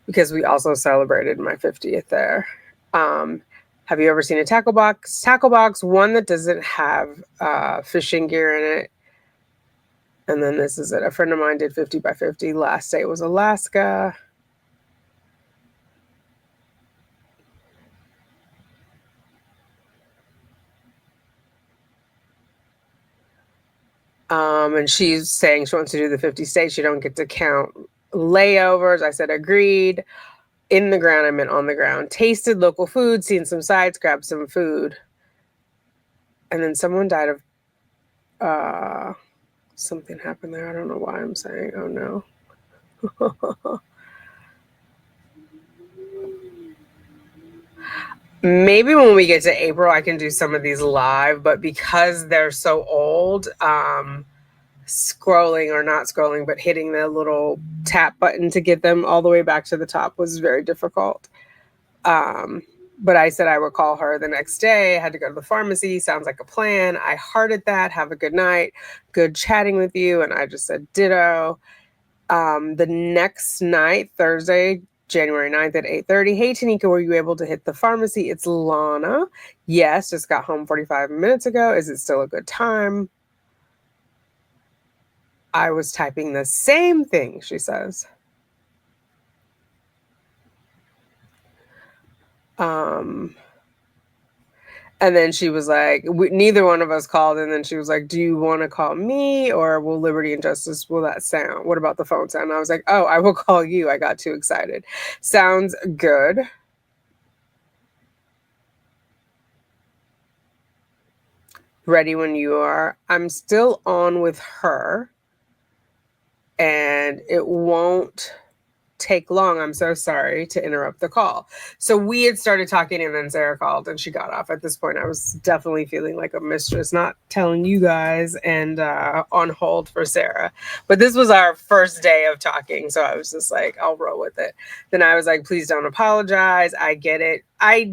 because we also celebrated my 50th there. Have you ever seen a tackle box? Tackle box, one that doesn't have fishing gear in it. And then this is it. A friend of mine did 50 by 50. Last day was Alaska. And she's saying she wants to do the 50 states. You don't get to count layovers. I said, agreed. In the ground, I meant on the ground. Tasted local food, seen some sights, grabbed some food. And then someone died of something happened there. I don't know why I'm saying, oh no. Maybe when we get to April, I can do some of these live, but because they're so old, scrolling or not scrolling, but hitting the little tap button to get them all the way back to the top was very difficult. But I said I would call her the next day. I had to go to the pharmacy. Sounds like a plan. I hearted that. Have a good night. Good chatting with you. And I just said ditto. The next night, Thursday, January 9th at 8:30. Hey, Tanika, were you able to hit the pharmacy? It's Lana. Yes, just got home 45 minutes ago. Is it still a good time? I was typing the same thing, she says. And then she was like, neither one of us called. And then she was like, do you want to call me or will Liberty and Justice, will that sound? What about the phone sound? And I was like, oh, I will call you. I got too excited. Sounds good. Ready when you are. I'm still on with her and it won't take long. I'm so sorry to interrupt the call. So we had started talking and then Sarah called and she got off. At this point, I was definitely feeling like a mistress, not telling you guys and on hold for Sarah. But this was our first day of talking. So I was just like, I'll roll with it. Then I was like, please don't apologize. I get it. I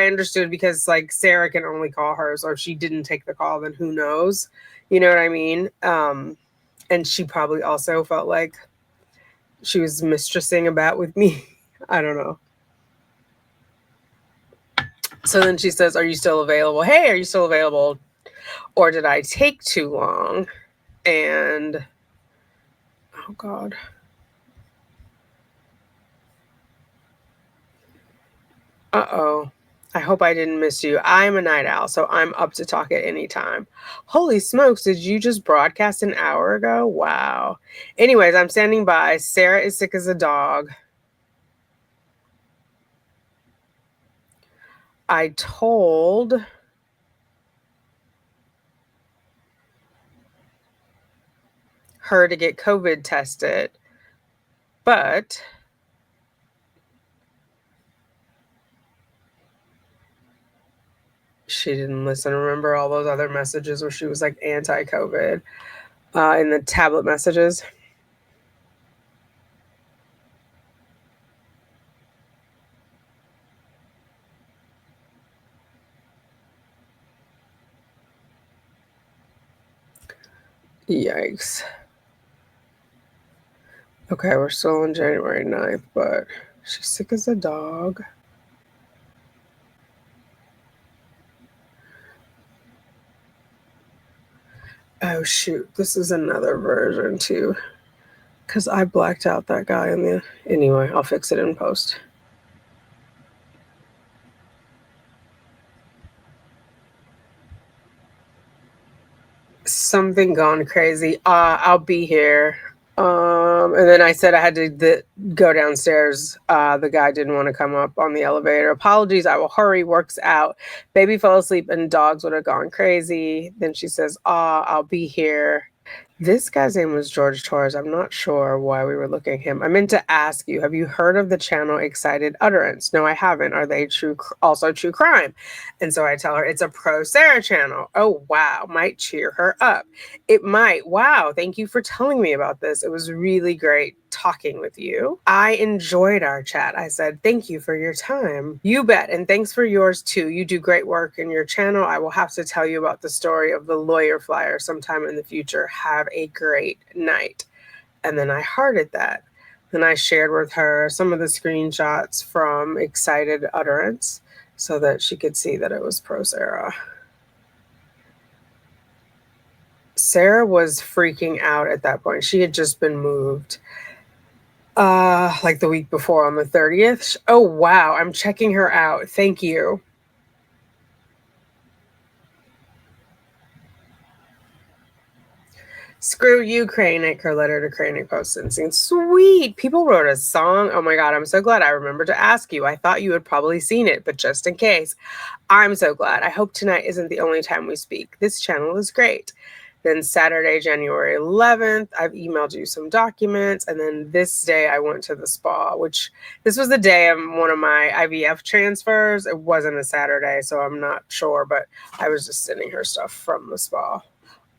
understood because like Sarah can only call her. So if she didn't take the call, then who knows? You know what I mean? And she probably also felt like she was mistressing about with me. I don't know. So then she says, are you still available? Hey, are you still available? Or did I take too long? And oh God. Uh-oh. I hope I didn't miss you. I'm a night owl, so I'm up to talk at any time. Holy smokes, did you just broadcast an hour ago? Wow. Anyways, I'm standing by. Sarah is sick as a dog. I told her to get COVID tested, but she didn't listen. Remember all those other messages where she was like anti-COVID in the tablet messages? Yikes. Okay, we're still on January 9th, but she's sick as a dog. Oh shoot, this is another version too. Because I blacked out that guy in the. Anyway, I'll fix it in post. Something gone crazy. I'll be here. And then I said I had to go downstairs. The guy didn't want to come up on the elevator. Apologies, I will hurry. Works out. Baby fell asleep and dogs would have gone crazy. Then she says, I'll be here. This guy's name was George Torres. I'm not sure why we were looking at him. I meant to ask you, have you heard of the channel Excited Utterance? No, I haven't. Are they also true crime? And so I tell her it's a pro Sarah channel. Oh, wow. Might cheer her up. It might. Wow. Thank you for telling me about this. It was really great talking with you. I enjoyed our chat. I said, thank you for your time. You bet. And thanks for yours too. You do great work in your channel. I will have to tell you about the story of the lawyer flyer sometime in the future. Have a great night. And then I hearted that. Then I shared with her some of the screenshots from Excited Utterance so that she could see that it was pro Sarah. Sarah was freaking out at that point. She had just been moved. Like the week before on the 30th. Oh, wow. I'm checking her out. Thank you. Screw you, Kranik, her letter to Kranik posted. Sweet. People wrote a song. Oh my God, I'm so glad I remembered to ask you. I thought you had probably seen it, but just in case. I'm so glad. I hope tonight isn't the only time we speak. This channel is great. Then Saturday, January 11th, I've emailed you some documents. And then this day I went to the spa, which this was the day of one of my IVF transfers. It wasn't a Saturday, so I'm not sure, but I was just sending her stuff from the spa.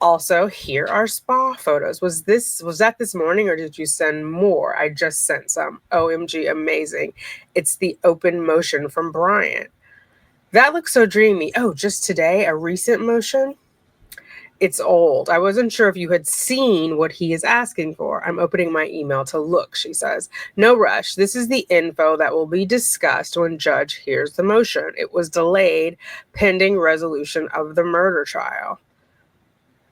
Also, here are spa photos. Was that this morning or did you send more? I just sent some. OMG, amazing. It's the open motion from Bryant. That looks so dreamy. Oh, just today, a recent motion? It's old. I wasn't sure if you had seen what he is asking for. I'm opening my email to look, she says. No rush. This is the info that will be discussed when judge hears the motion. It was delayed pending resolution of the murder trial.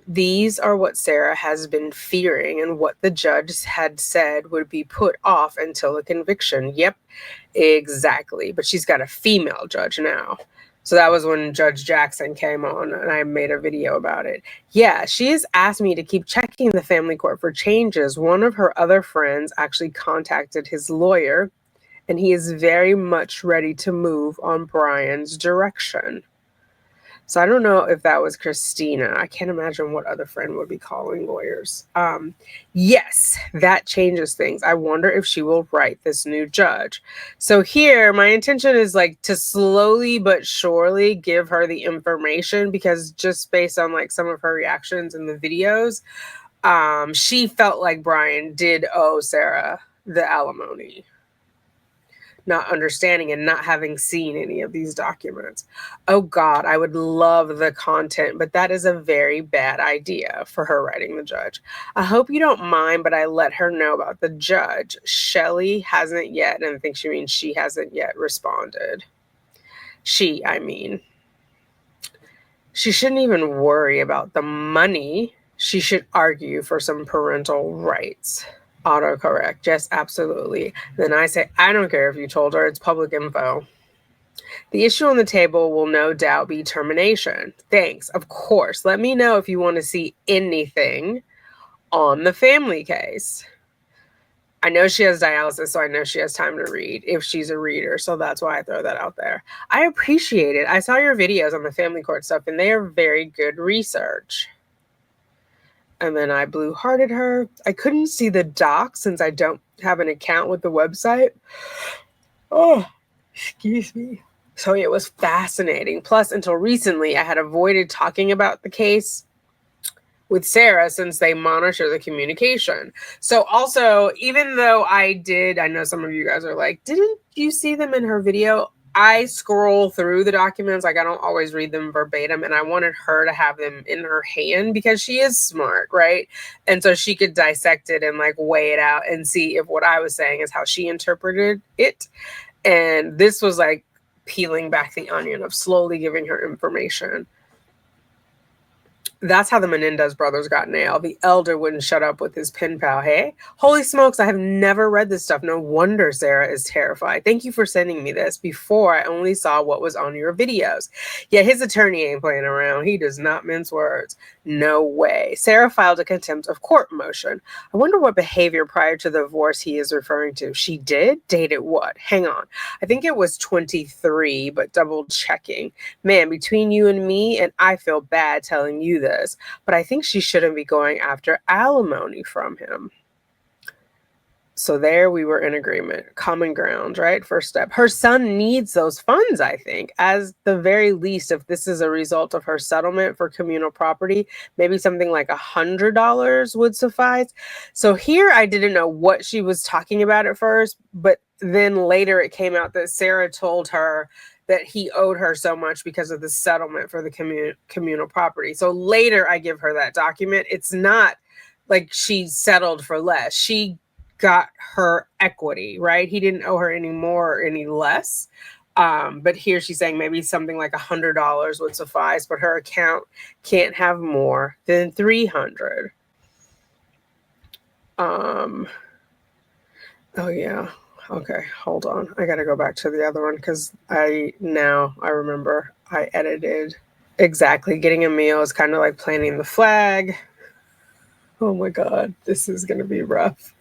These are what Sarah has been fearing and what the judge had said would be put off until a conviction. Yep, exactly. But she's got a female judge now. So that was when Judge Jackson came on and I made a video about it. Yeah, she has asked me to keep checking the family court for changes. One of her other friends actually contacted his lawyer and he is very much ready to move on Brian's direction. So I don't know if that was Christina. I can't imagine what other friend would be calling lawyers. Yes, that changes things. I wonder if she will write this new judge. So here, my intention is like to slowly but surely give her the information because just based on like some of her reactions in the videos, she felt like Brian did owe Sarah the alimony, not understanding and not having seen any of these documents. Oh God, I would love the content, but that is a very bad idea for her writing the judge. I hope you don't mind, but I let her know about the judge. Shelly hasn't yet, and I think she means she hasn't yet responded. She shouldn't even worry about the money. She should argue for some parental rights. Autocorrect. Yes, absolutely. Then I say, I don't care if you told her, it's public info. The issue on the table will no doubt be termination. Thanks. Of course. Let me know if you want to see anything on the family case. I know she has dialysis, so I know she has time to read if she's a reader. So that's why I throw that out there. I appreciate it. I saw your videos on the family court stuff, and they are very good research. And then I blue hearted her. I couldn't see the doc since I don't have an account with the website. Oh, excuse me. So it was fascinating. Plus, until recently, I had avoided talking about the case with Sarah since they monitor the communication. So also, even though I know some of you guys are like, didn't you see them in her video? I scroll through the documents, like I don't always read them verbatim, and I wanted her to have them in her hand because she is smart, right? And so she could dissect it and like weigh it out and see if what I was saying is how she interpreted it. And this was like peeling back the onion of slowly giving her information. That's how the Menendez brothers got nailed. The elder wouldn't shut up with his pen pal. Hey, holy smokes, I have never read this stuff. No wonder Sarah is terrified. Thank you for sending me this. Before, I only saw what was on your videos. Yeah, his attorney ain't playing around. He does not mince words. No way. Sarah filed a contempt of court motion. I wonder what behavior prior to the divorce he is referring to. She did? Dated what? Hang on. I think it was 23, but double checking. Man, between you and me, and I feel bad telling you this, but I think she shouldn't be going after alimony from him. So there we were in agreement. Common ground, right? First step. Her son needs those funds, I think, as the very least, if this is a result of her settlement for communal property, maybe something like $100 would suffice. So here I didn't know what she was talking about at first, but then later it came out that Sarah told her that he owed her so much because of the settlement for the communal property. So later I give her that document. It's not like she settled for less. She got her equity, right? He didn't owe her any more or any less. But here she's saying maybe something like $100 would suffice, but her account can't have more than $300. Oh yeah. Okay, hold on. I gotta go back to the other one because I remember I edited. Exactly. Getting a meal is kind of like planting the flag. Oh my God, this is going to be rough.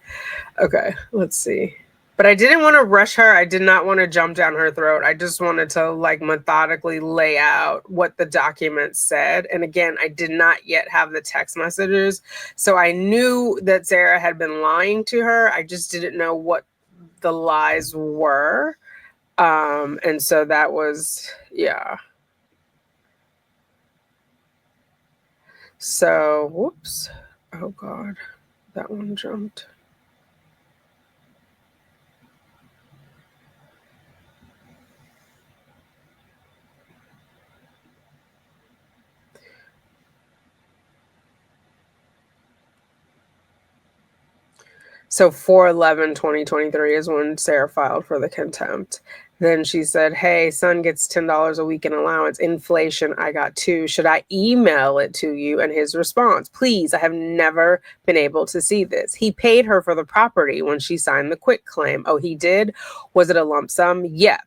Okay, let's see. But I didn't want to rush her. I did not want to jump down her throat. I just wanted to like methodically lay out what the document said. And again, I did not yet have the text messages. So I knew that Sarah had been lying to her. I just didn't know what the lies were. And so that was, yeah. So, whoops. Oh God, that one jumped. So 4/11/2023 is when Sarah filed for the contempt. Then she said, "Hey, son gets $10 a week in allowance. Inflation, I got two. Should I email it to you?" And his response, "Please, I have never been able to see this. He paid her for the property when she signed the quit claim. Oh, he did? Was it a lump sum? Yep.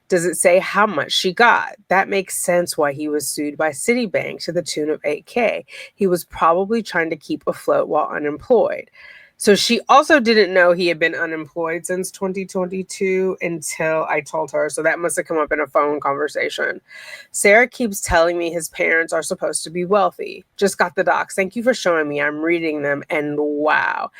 Does it say how much she got? That makes sense why he was sued by Citibank to the tune of 8K. He was probably trying to keep afloat while unemployed." So she also didn't know he had been unemployed since 2022 until I told her. So that must have come up in a phone conversation. Sarah keeps telling me his parents are supposed to be wealthy. Just got the docs. Thank you for showing me. I'm reading them. And wow.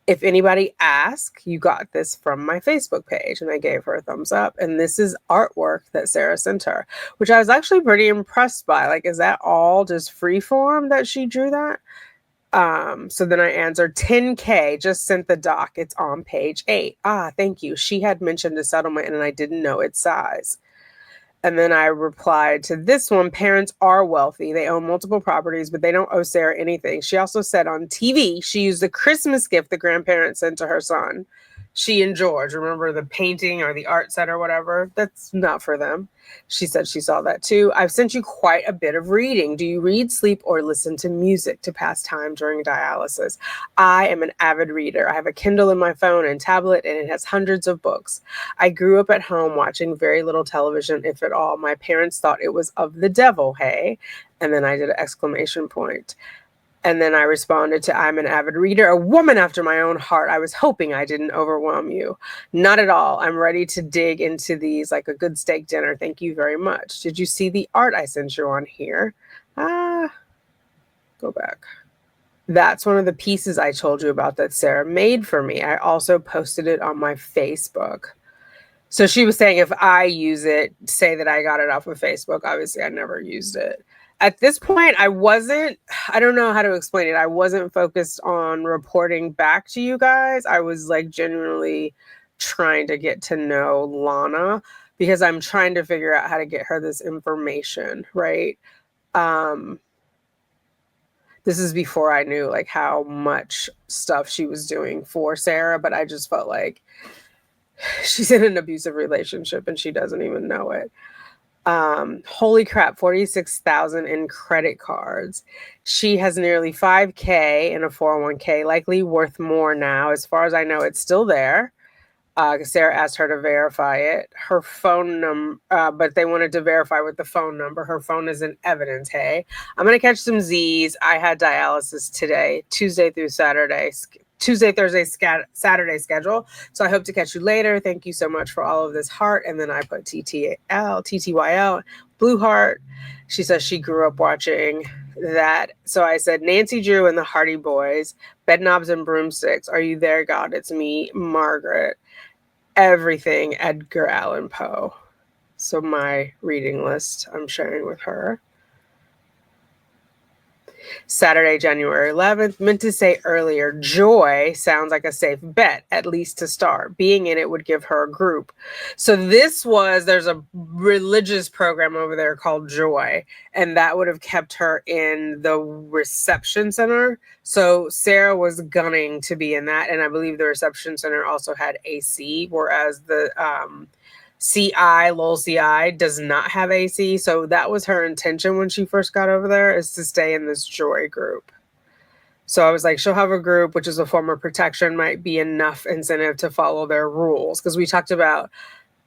If anybody asks, you got this from my Facebook page. And I gave her a thumbs up. And this is artwork that Sarah sent her, which I was actually pretty impressed by. Like, is that all just free form that she drew that? So then I answered 10K, just sent the doc. It's on page 8. Ah, thank you. She had mentioned a settlement and I didn't know its size. And then I replied to this one, parents are wealthy. They own multiple properties, but they don't owe Sarah anything. She also said on TV she used the Christmas gift the grandparents sent to her son. She and George, remember the painting or the art set or whatever? That's not for them. She said she saw that too. I've sent you quite a bit of reading. Do you read, sleep, or listen to music to pass time during dialysis? I am an avid reader. I have a Kindle in my phone and tablet, and it has hundreds of books. I grew up at home watching very little television, if at all. My parents thought it was of the devil, hey? And then I did an exclamation point. And then I responded to, I'm an avid reader, a woman after my own heart. I was hoping I didn't overwhelm you. Not at all. I'm ready to dig into these like a good steak dinner. Thank you very much. Did you see the art I sent you on here? Go back. That's one of the pieces I told you about that Sarah made for me. I also posted it on my Facebook. So she was saying if I use it, say that I got it off of Facebook. Obviously, I never used it. At this point, I don't know how to explain it. I wasn't focused on reporting back to you guys. I was like genuinely trying to get to know Lana because I'm trying to figure out how to get her this information, right? Um, this is before I knew like how much stuff she was doing for Sarah, but I just felt like she's in an abusive relationship and she doesn't even know it. Holy crap, 46,000 in credit cards. She has nearly 5K in a 401k, likely worth more now. As far as I know, it's still there. Sarah asked her to verify it. Her phone number, but they wanted to verify with the phone number. Her phone is in evidence. Hey, I'm going to catch some Z's. I had dialysis today, Tuesday through Saturday. Tuesday, Thursday, Saturday schedule. So I hope to catch you later. Thank you so much for all of this heart. And then I put TTYL, blue heart. She says she grew up watching that. So I said, Nancy Drew and the Hardy Boys, Bedknobs and Broomsticks. Are you there, God? It's me, Margaret. Everything Edgar Allan Poe. So my reading list I'm sharing with her. Saturday, January 11th. Meant to say earlier, Joy sounds like a safe bet, at least to start. Being in it would give her a group. So there's a religious program over there called Joy, and that would have kept her in the reception center. So Sarah was gunning to be in that, and I believe the reception center also had AC, whereas the CI does not have AC. So that was her intention when she first got over there, is to stay in this Joy group. So I was like, she'll have a group, which is a form of protection, might be enough incentive to follow their rules. Because we talked about,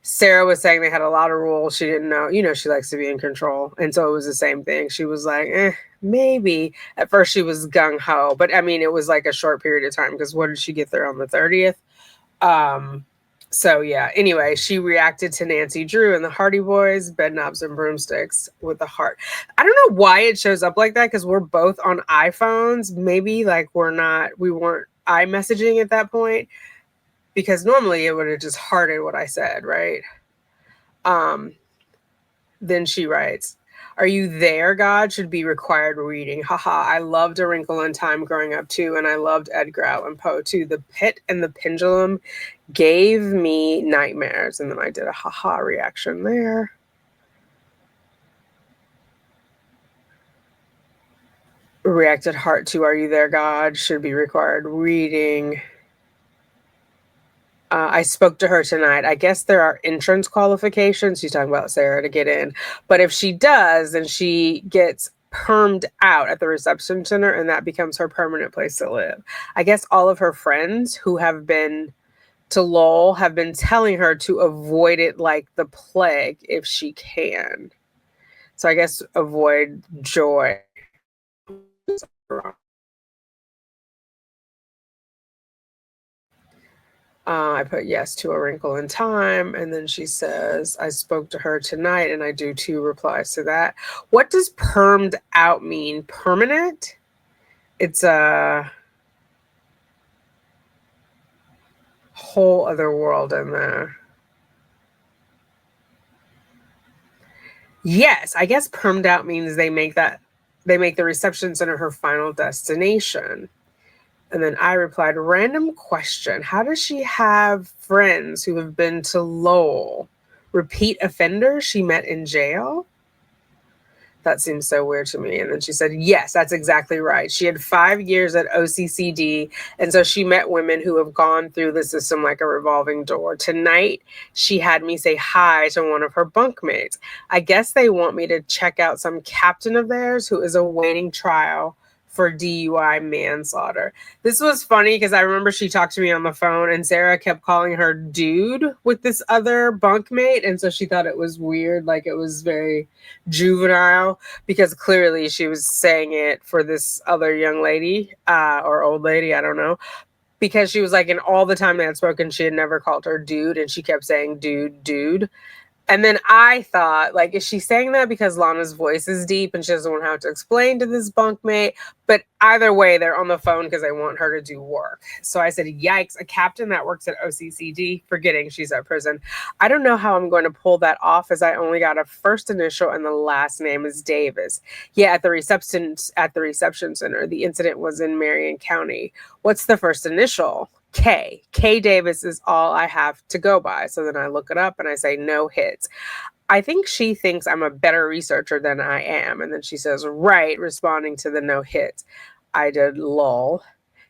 Sarah was saying they had a lot of rules. She didn't know, she likes to be in control. And so it was the same thing. She was like, maybe. At first she was gung ho, but I mean, it was like a short period of time because what did she get there on the 30th? Um, so yeah, anyway, she reacted to Nancy Drew and the Hardy Boys, Bed Knobs and Broomsticks with a heart. I don't know why it shows up like that because we're both on iPhones. Maybe like we weren't iMessaging at that point because normally it would have just hearted what I said, right? Um, then she writes, "Are you there, God?" Should be required reading. Haha, I loved A Wrinkle in Time growing up too, and I loved Edgar Allan Poe too. The Pit and the Pendulum gave me nightmares. And then I did a haha reaction there. Reacted heart to Are You There, God? Should be required reading. I spoke to her tonight. I guess there are entrance qualifications. She's talking about Sarah to get in. But if she does, then she gets permed out at the reception center and that becomes her permanent place to live. I guess all of her friends who have been to Lowell have been telling her to avoid it like the plague if she can. So I guess avoid joy. I put yes to A Wrinkle in Time. And then she says, I spoke to her tonight, and I do 2 replies to that. What does permed out mean? Permanent? It's a whole other world in there. Yes, I guess permed out means they make the reception center her final destination. And then I replied, random question. How does she have friends who have been to Lowell? Repeat offenders she met in jail? That seems so weird to me. And then she said, yes, that's exactly right. She had 5 years at OCCD. And so she met women who have gone through the system like a revolving door. Tonight, she had me say hi to one of her bunkmates. I guess they want me to check out some captain of theirs who is awaiting trial for DUI manslaughter. This was funny because I remember she talked to me on the phone and Sarah kept calling her dude with this other bunkmate. And so she thought it was weird, like it was very juvenile because clearly she was saying it for this other young lady or old lady, I don't know. Because she was like, in all the time they had spoken, she had never called her dude. And she kept saying dude, dude. And then I thought, like, is she saying that because Lana's voice is deep and she doesn't want to have to explain to this bunkmate? But either way, they're on the phone because they want her to do work. So I said, yikes, a captain that works at OCCD, forgetting she's at prison. I don't know how I'm going to pull that off as I only got a first initial and the last name is Davis. Yeah, at the reception center. The incident was in Marion County. What's the first initial? K. K Davis is all I have to go by. So then I look it up and I say no hits. I think she thinks I'm a better researcher than I am. And then she says, right, responding to the no hits. I did lol.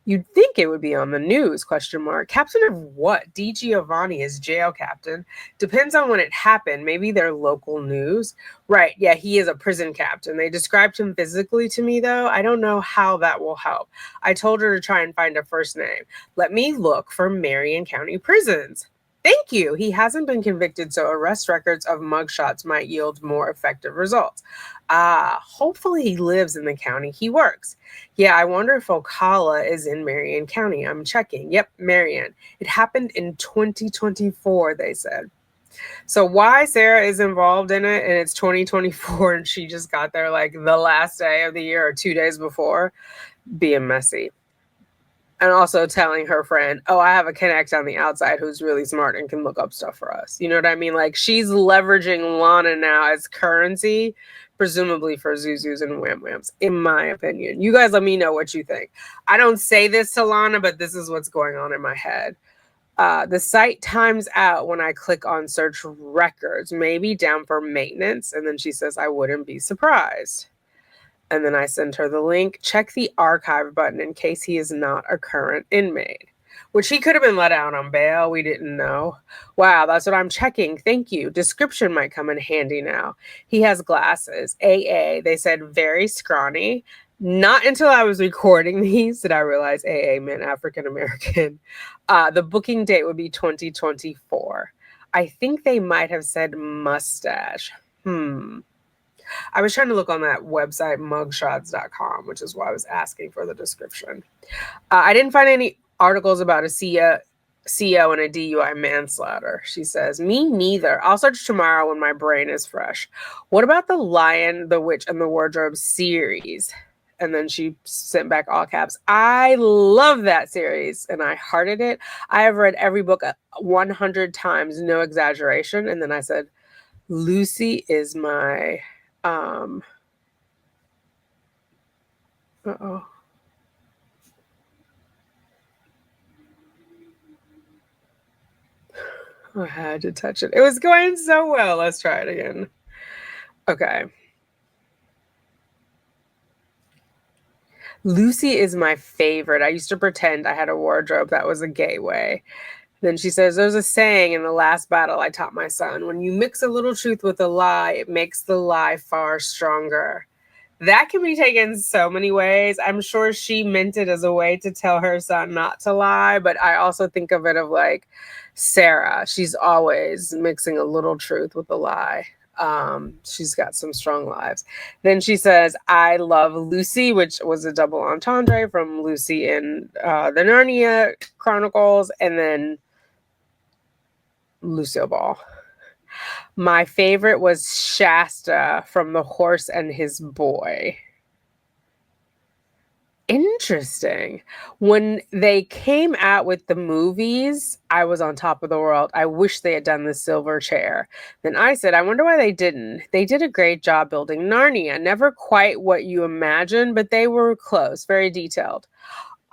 You'd think it would be on the news, question mark. Captain of what? D. Giovanni is jail captain. Depends on when it happened. Maybe their local news. Right, yeah, he is a prison captain. They described him physically to me, though. I don't know how that will help. I told her to try and find a first name. Let me look for Marion County prisons. Thank you. He hasn't been convicted, so arrest records of mugshots might yield more effective results. Hopefully he lives in the county he works. Yeah, I wonder if Ocala is in Marion County. I'm checking. Yep, Marion. It happened in 2024, they said. So why Sarah is involved in it and it's 2024 and she just got there like the last day of the year or 2 days before, being messy. And also telling her friend, oh, I have a connect on the outside who's really smart and can look up stuff for us. You know what I mean? Like she's leveraging Lana now as currency, presumably for Zuzus and Wham Whams, in my opinion. You guys let me know what you think. I don't say this to Lana, but this is what's going on in my head. The site times out when I click on search records, maybe down for maintenance. And then she says, I wouldn't be surprised. And then I send her the link. Check the archive button in case he is not a current inmate, which he could have been let out on bail. We didn't know. Wow, that's what I'm checking. Thank you. Description might come in handy now. He has glasses. AA. They said very scrawny. Not until I was recording these did I realize AA meant African American. The booking date would be 2024. I think they might have said mustache. I was trying to look on that website, mugshots.com, which is why I was asking for the description. I didn't find any articles about a CO and a DUI manslaughter. She says, me neither. I'll search tomorrow when my brain is fresh. What about the Lion, the Witch, and the Wardrobe series? And then she sent back all caps. I love that series and I hearted it. I have read every book 100 times, no exaggeration. And then I said, Lucy is my uh-oh. I had to touch it. It was going so well. Let's try it again. Okay. Lucy is my favorite. I used to pretend I had a wardrobe that was a gateway. Then she says, there's a saying in the last battle I taught my son, when you mix a little truth with a lie, it makes the lie far stronger. That can be taken so many ways. I'm sure she meant it as a way to tell her son not to lie, but I also think of it of like Sarah. She's always mixing a little truth with a lie. She's got some strong lives. Then she says, I love Lucy, which was a double entendre from Lucy in the Narnia Chronicles, and then Lucille Ball. My favorite was Shasta from The Horse and His Boy. Interesting. When they came out with the movies, I was on top of the world. I wish they had done the silver chair. Then I said, I wonder why they didn't. They did a great job building Narnia. Never quite what you imagine, but they were close, very detailed.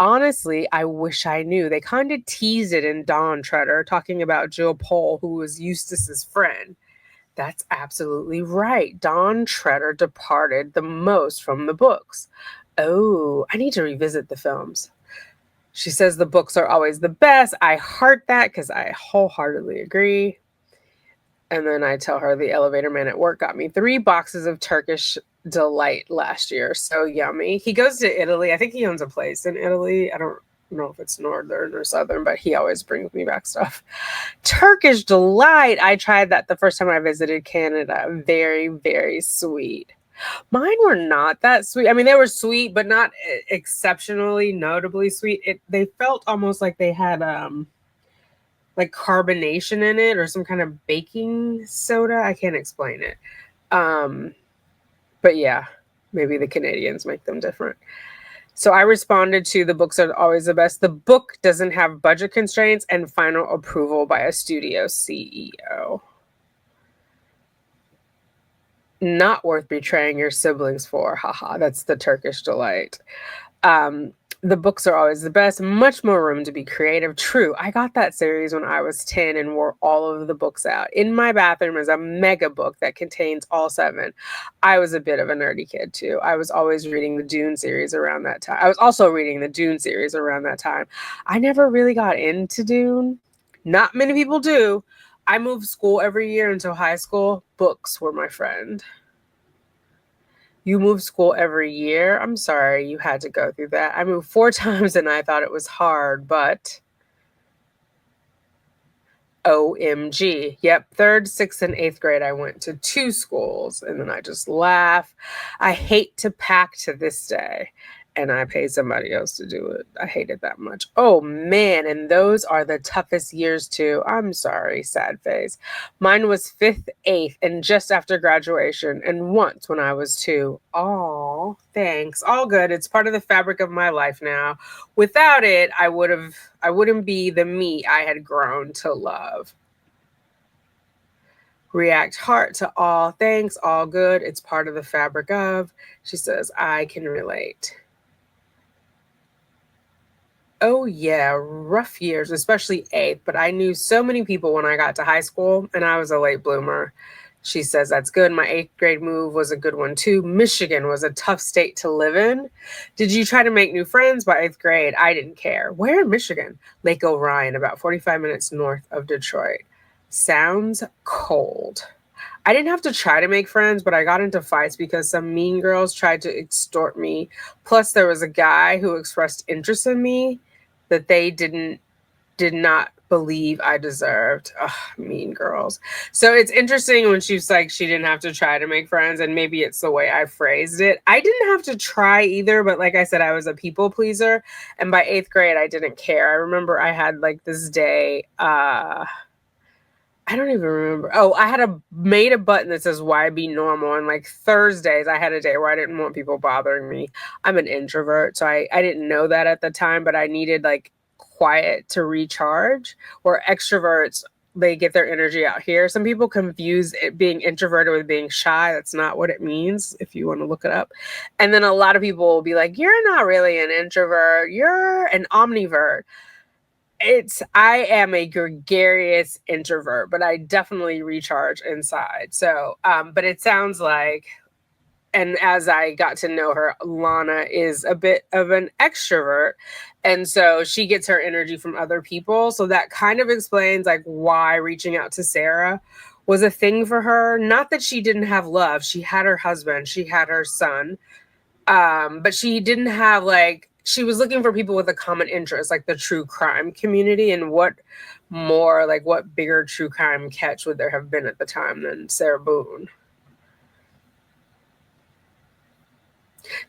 Honestly, I wish I knew. They kind of teased it in Dawn Treader, talking about Jill Pole, who was Eustace's friend. That's absolutely right. Dawn Treader departed the most from the books. Oh, I need to revisit the films. She says the books are always the best. I heart that because I wholeheartedly agree. And then I tell her the elevator man at work got me 3 boxes of Turkish delight last year. So yummy. He goes to Italy. I think he owns a place in Italy. I don't know if it's northern or southern, but he always brings me back stuff. Turkish delight. I tried that the first time I visited Canada. Very, very sweet. Mine were not that sweet. I mean, they were sweet, but not exceptionally, notably sweet. They felt almost like they had like carbonation in it or some kind of baking soda. I can't explain it. But yeah, maybe the Canadians make them different. So I responded to the books are always the best. The book doesn't have budget constraints and final approval by a studio CEO. Not worth betraying your siblings for. Haha, that's the Turkish delight. The books are always the best. Much more room to be creative. True. I got that series when I was 10 and wore all of the books out. In my bathroom is a mega book that contains all 7. I was a bit of a nerdy kid too. I was always reading the Dune series around that time. I was also reading the Dune series around that time. I never really got into Dune. Not many people do. I moved school every year until high school. Books were my friend. You moved school every year? I'm sorry you had to go through that. I moved 4 times and I thought it was hard, but OMG. Yep, 3rd, 6th, and 8th grade, I went to 2 schools, and then I just laugh. I hate to pack to this day, and I pay somebody else to do it. I hate it that much. Oh, man, and those are the toughest years, too. I'm sorry, sad face. Mine was 5th, 8th, and just after graduation, and once when I was 2. Aw, thanks. All good. It's part of the fabric of my life now. Without it, I wouldn't be the me I had grown to love. React heart to all. Thanks, all good. It's part of the fabric of. She says, I can relate. Oh, yeah, rough years, especially 8th, but I knew so many people when I got to high school, and I was a late bloomer. She says, that's good. My 8th grade move was a good one, too. Michigan was a tough state to live in. Did you try to make new friends by 8th grade? I didn't care. Where in Michigan? Lake Orion, about 45 minutes north of Detroit. Sounds cold. I didn't have to try to make friends, but I got into fights because some mean girls tried to extort me. Plus, there was a guy who expressed interest in me that they did not believe I deserved. Ugh, mean girls. So it's interesting when she's like, she didn't have to try to make friends, and maybe it's the way I phrased it. I didn't have to try either, but like I said, I was a people pleaser. And by eighth grade, I didn't care. I remember I had like this day, I don't even remember. Oh, I had made a button that says "Why be normal?" And like Thursdays, I had a day where I didn't want people bothering me. I'm an introvert, so I didn't know that at the time, but I needed like quiet to recharge. Or extroverts, they get their energy out here. Some people confuse it being introverted with being shy. That's not what it means. If you want to look it up, and then a lot of people will be like, "You're not really an introvert. You're an omnivert." I am a gregarious introvert, but I definitely recharge inside. So, but it sounds like, and as I got to know her, Lana is a bit of an extrovert. And so she gets her energy from other people. So that kind of explains like why reaching out to Sarah was a thing for her. Not that she didn't have love. She had her husband, she had her son, but she didn't have like, she was looking for people with a common interest, like the true crime community. And what more, like what bigger true crime catch would there have been at the time than Sarah Boone?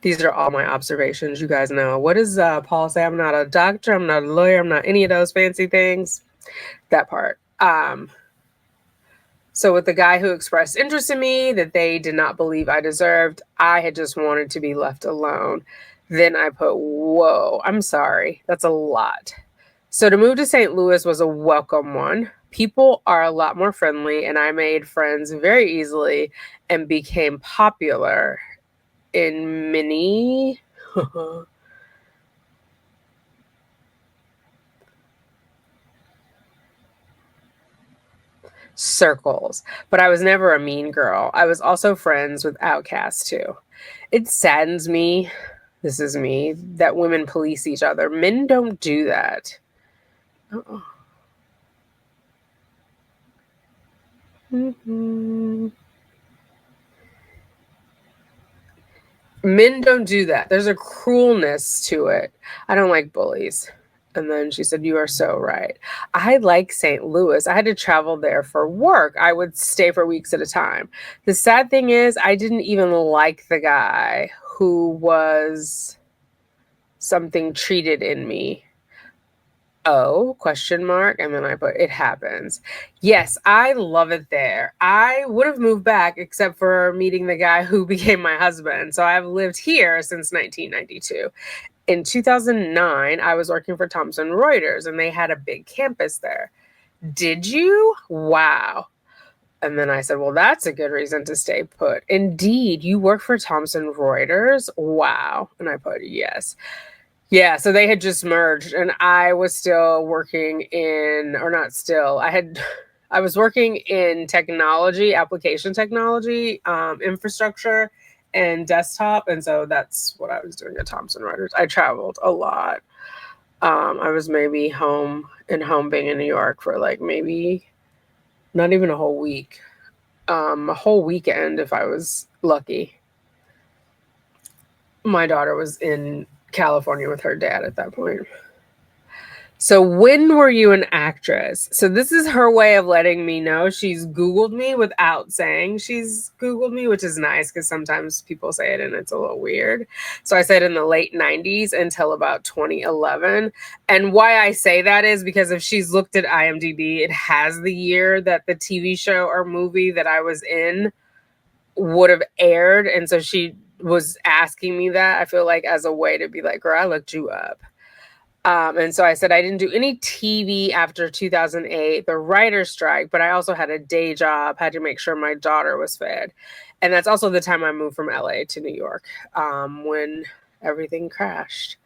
These are all my observations. You guys know. What does Paul say? I'm not a doctor, I'm not a lawyer, I'm not any of those fancy things. That part. So with the guy who expressed interest in me that they did not believe I deserved, I had just wanted to be left alone. Then I put, whoa, I'm sorry. That's a lot. So to move to St. Louis was a welcome one. People are a lot more friendly, and I made friends very easily and became popular in many circles. But I was never a mean girl. I was also friends with outcasts too. It saddens me, this is me, that women police each other. Men don't do that. Uh-uh. Mm-hmm. Men don't do that. There's a cruelness to it. I don't like bullies. And then she said, "You are so right." I like St. Louis. I had to travel there for work. I would stay for weeks at a time. The sad thing is, I didn't even like the guy who was something treated in me. Oh, question mark. And then I put, it happens. Yes, I love it there. I would have moved back except for meeting the guy who became my husband. So I've lived here since 1992. In 2009, I was working for Thomson Reuters and they had a big campus there. Did you? Wow. And then I said, well, that's a good reason to stay put. Indeed, you work for Thomson Reuters? Wow. And I put, yes. Yeah, so they had just merged and I was still working in, or not still, I was working in technology, application technology, infrastructure and desktop. And so that's what I was doing at Thomson Reuters. I traveled a lot. I was maybe home being in New York for like maybe not even a whole week, a whole weekend if I was lucky. My daughter was in California with her dad at that point. So when were you an actress? So this is her way of letting me know she's Googled me without saying she's Googled me, which is nice because sometimes people say it and it's a little weird. So I said in the late 90s until about 2011. And why I say that is because if she's looked at IMDb, it has the year that the TV show or movie that I was in would have aired. And so she was asking me that, I feel like, as a way to be like, girl, I looked you up. And so I said I didn't do any TV after 2008, the writer's strike, but I also had a day job, had to make sure my daughter was fed. And that's also the time I moved from LA to New York, when everything crashed.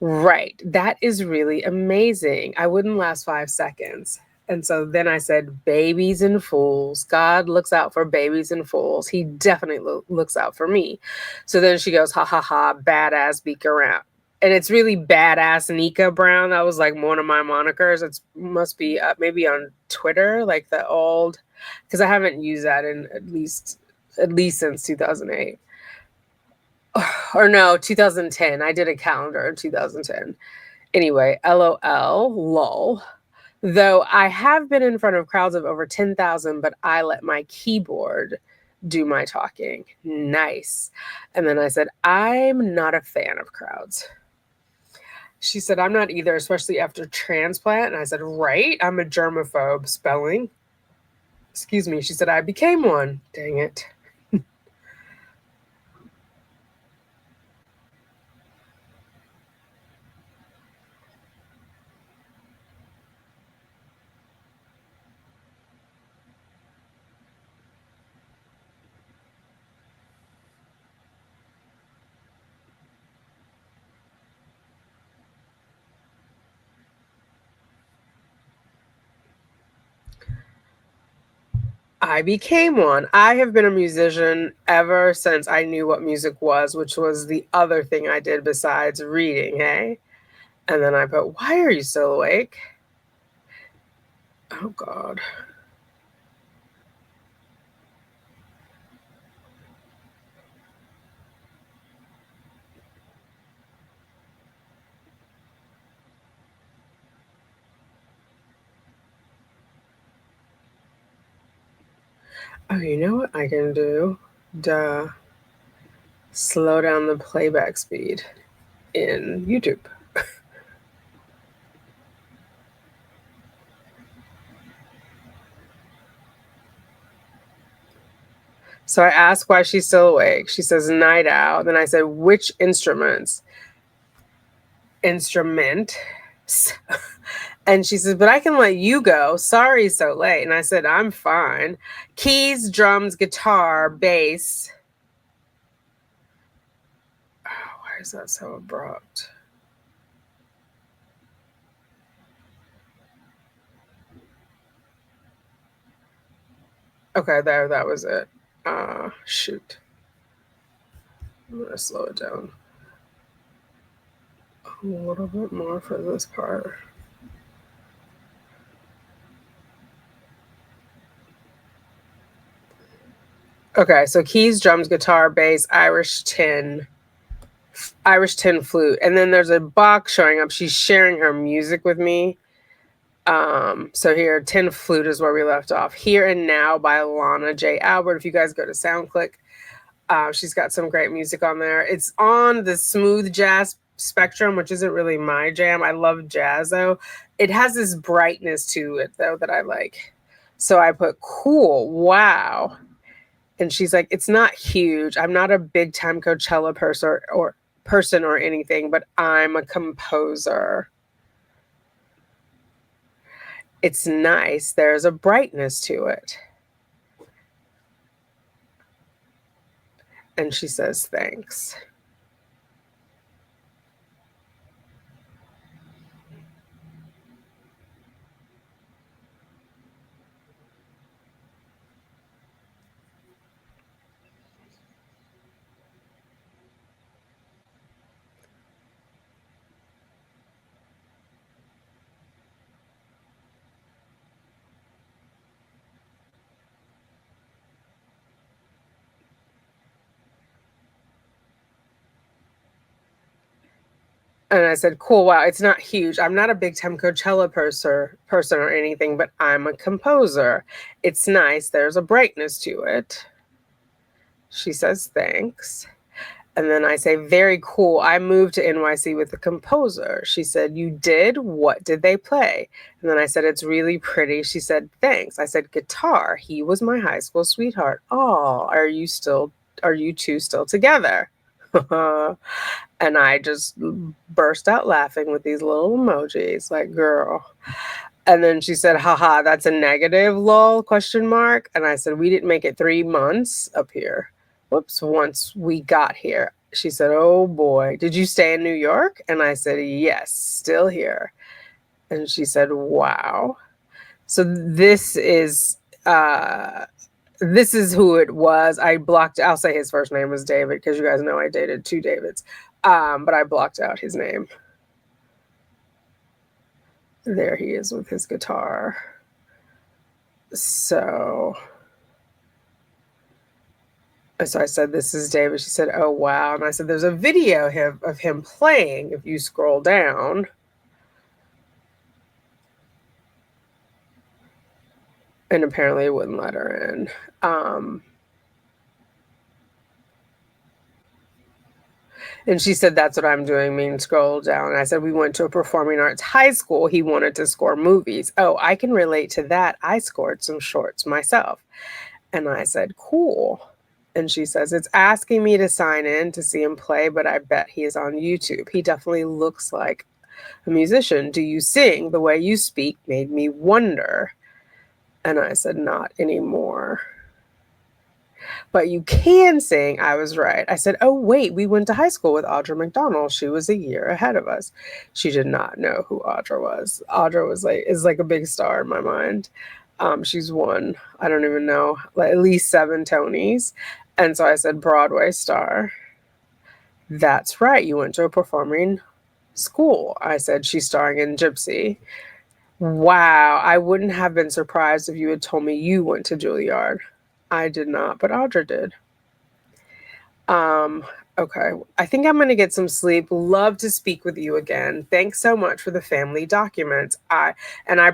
Right. That is really amazing. I wouldn't last 5 seconds. And so then I said, babies and fools. God looks out for babies and fools. He definitely looks out for me. So then she goes, ha ha ha, badass beak around. And it's really badass Nika Brown. That was like one of my monikers. It must be maybe on Twitter, like the old, because I haven't used that in at least since 2008. Or no, 2010. I did a calendar in 2010. Anyway, LOL, lol. Though I have been in front of crowds of over 10,000, but I let my keyboard do my talking. Nice. And then I said, I'm not a fan of crowds. She said, I'm not either, especially after transplant. And I said, right, I'm a germaphobe. Spelling. Excuse me. She said, I became one. Dang it. I became one. I have been a musician ever since I knew what music was, which was the other thing I did besides reading, hey? And then I put, why are you still awake? Oh, God. Oh, you know what I can do? Duh. Slow down the playback speed in YouTube. So I asked why she's still awake. She says, night out. Then I said, which instruments? Instrument. And she says, but I can let you go. Sorry, so late. And I said, I'm fine. Keys, drums, guitar, bass. Oh, why is that so abrupt? Okay, there, that was it. Shoot. I'm going to slow it down a little bit more for this part. Okay, so keys, drums, guitar, bass, Irish tin flute, and then there's a box showing up. She's sharing her music with me. So here, tin flute is where we left off. Here and Now by Lana J. Albert. If you guys go to SoundClick, she's got some great music on there. It's on the smooth jazz spectrum, which isn't really my jam. I love jazz though. It has this brightness to it though that I like. So I put cool, wow. And she's like, it's not huge. I'm not a big time Coachella person or anything, but I'm a composer. It's nice. There's a brightness to it. And she says, thanks. And I said, cool, wow, it's not huge. I'm not a big time Coachella person or anything, but I'm a composer. It's nice. There's a brightness to it. She says, thanks. And then I say, very cool. I moved to NYC with a composer. She said, you did? What did they play? And then I said, it's really pretty. She said, thanks. I said, guitar. He was my high school sweetheart. Oh, are you two still together? And I just burst out laughing with these little emojis, like, girl. And then she said, haha, that's a negative, lol, question mark. And I said, we didn't make it 3 months up here. Whoops, once we got here. She said, oh boy, did you stay in New York? And I said, yes, still here. And she said, wow. So this is who it was. I'll say his first name was David because you guys know I dated two Davids. But I blocked out his name. There he is with his guitar. So I said, this is David. She said, oh, wow. And I said, there's a video of him playing if you scroll down. And apparently it wouldn't let her in. And she said, that's what I'm doing. Me and scroll down. And I said, we went to a performing arts high school. He wanted to score movies. Oh, I can relate to that. I scored some shorts myself. And I said, cool. And she says, it's asking me to sign in to see him play, but I bet he is on YouTube. He definitely looks like a musician. Do you sing? The way you speak made me wonder. And I said, not anymore. But you can sing. I was right. I said, oh, wait, we went to high school with Audra McDonald. She was a year ahead of us. She did not know who Audra was. Audra is like a big star in my mind. She's won, I don't even know, like at least 7 Tonys. And so I said, Broadway star. That's right. You went to a performing school. I said, she's starring in Gypsy. Wow. I wouldn't have been surprised if you had told me you went to Juilliard. I did not, but Audra did. Um, okay. I think I'm going to get some sleep. Love to speak with you again. Thanks so much for the family documents. I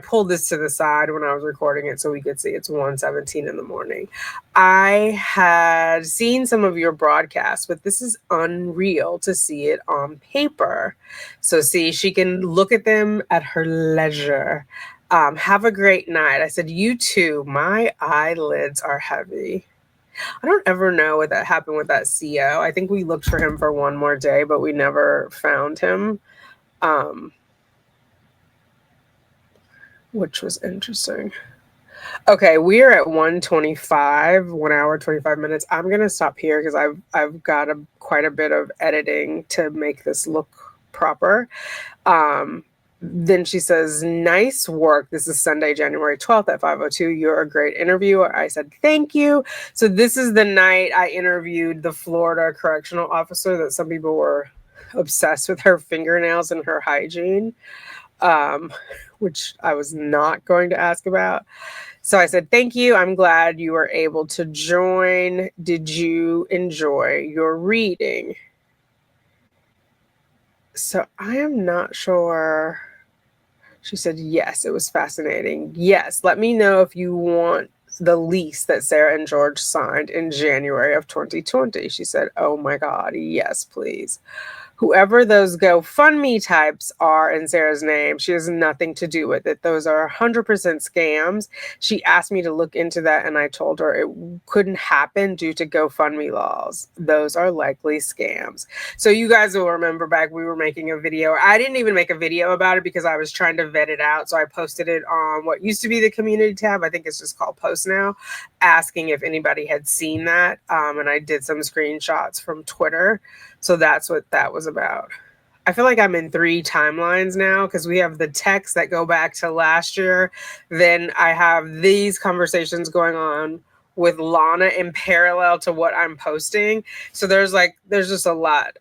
pulled this to the side when I was recording it so we could see it's 1:17 in the morning. I had seen some of your broadcasts, but this is unreal to see it on paper. So see, she can look at them at her leisure. Have a great night. I said, you too. My eyelids are heavy. I don't ever know what that happened with that CO. I think we looked for him for one more day, but we never found him, which was interesting. Okay, we are at 1:25, 1 hour 25 minutes. I'm gonna stop here because I've got quite a bit of editing to make this look proper. Then she says, nice work. This is Sunday, January 12th at 5:02. You're a great interviewer. I said, thank you. So this is the night I interviewed the Florida correctional officer that some people were obsessed with her fingernails and her hygiene, which I was not going to ask about. So I said, thank you. I'm glad you were able to join. Did you enjoy your reading? So I am not sure. She said, yes, it was fascinating. Yes, let me know if you want the lease that Sarah and George signed in January of 2020. She said, oh my God, yes, please. Whoever those GoFundMe types are in Sarah's name, she has nothing to do with it. Those are 100% scams. She asked me to look into that, and I told her it couldn't happen due to GoFundMe laws. Those are likely scams. So you guys will remember back, we were making a video. I didn't even make a video about it because I was trying to vet it out. So I posted it on what used to be the community tab. I think it's just called Post now, asking if anybody had seen that. And I did some screenshots from Twitter. So that's what that was about. I feel like I'm in 3 timelines now because we have the texts that go back to last year. Then I have these conversations going on with Lana in parallel to what I'm posting. So there's just a lot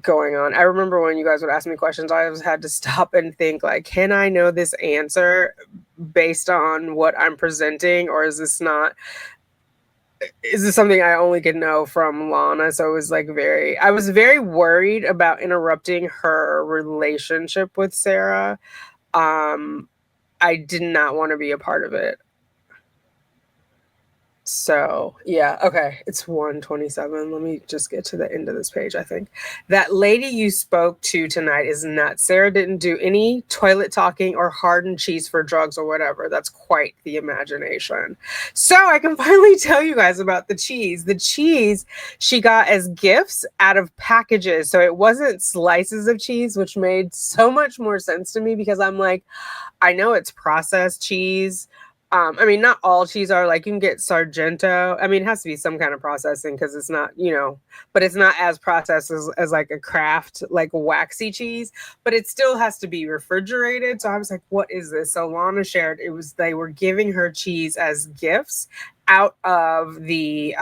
going on. I remember when you guys would ask me questions, I always had to stop and think like, can I know this answer based on what I'm presenting, or is this something I only could know from Lana? So it was like I was very worried about interrupting her relationship with Sarah. I did not want to be a part of it. So yeah, okay, it's 1:27. Let me just get to the end of this page. I think that lady you spoke to tonight is nuts. Sarah didn't do any toilet talking or hardened cheese for drugs or whatever. That's quite the imagination. So I can finally tell you guys about the cheese. The cheese she got as gifts out of packages. So it wasn't slices of cheese, which made so much more sense to me because I'm like, I know it's processed cheese. I mean, not all cheese are like, you can get Sargento. I mean, it has to be some kind of processing because it's not, but it's not as processed as like a Kraft, like waxy cheese, but it still has to be refrigerated. So I was like, what is this? So Lana shared they were giving her cheese as gifts out of the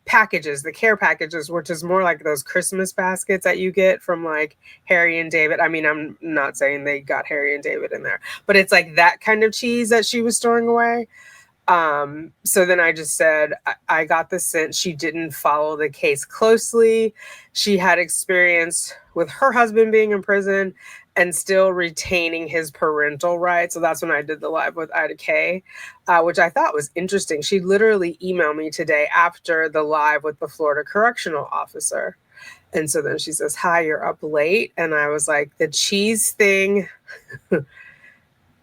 packages, the care packages, which is more like those Christmas baskets that you get from like Harry and David. I mean, I'm not saying they got Harry and David in there, but it's like that kind of cheese that she was storing away. So then I just said, I got the sense she didn't follow the case closely. She had experience with her husband being in prison, and still retaining his parental rights. So that's when I did the live with Ida K, which I thought was interesting. She literally emailed me today after the live with the Florida correctional officer. And so then she says, "Hi, you're up late." And I was like, the cheese thing,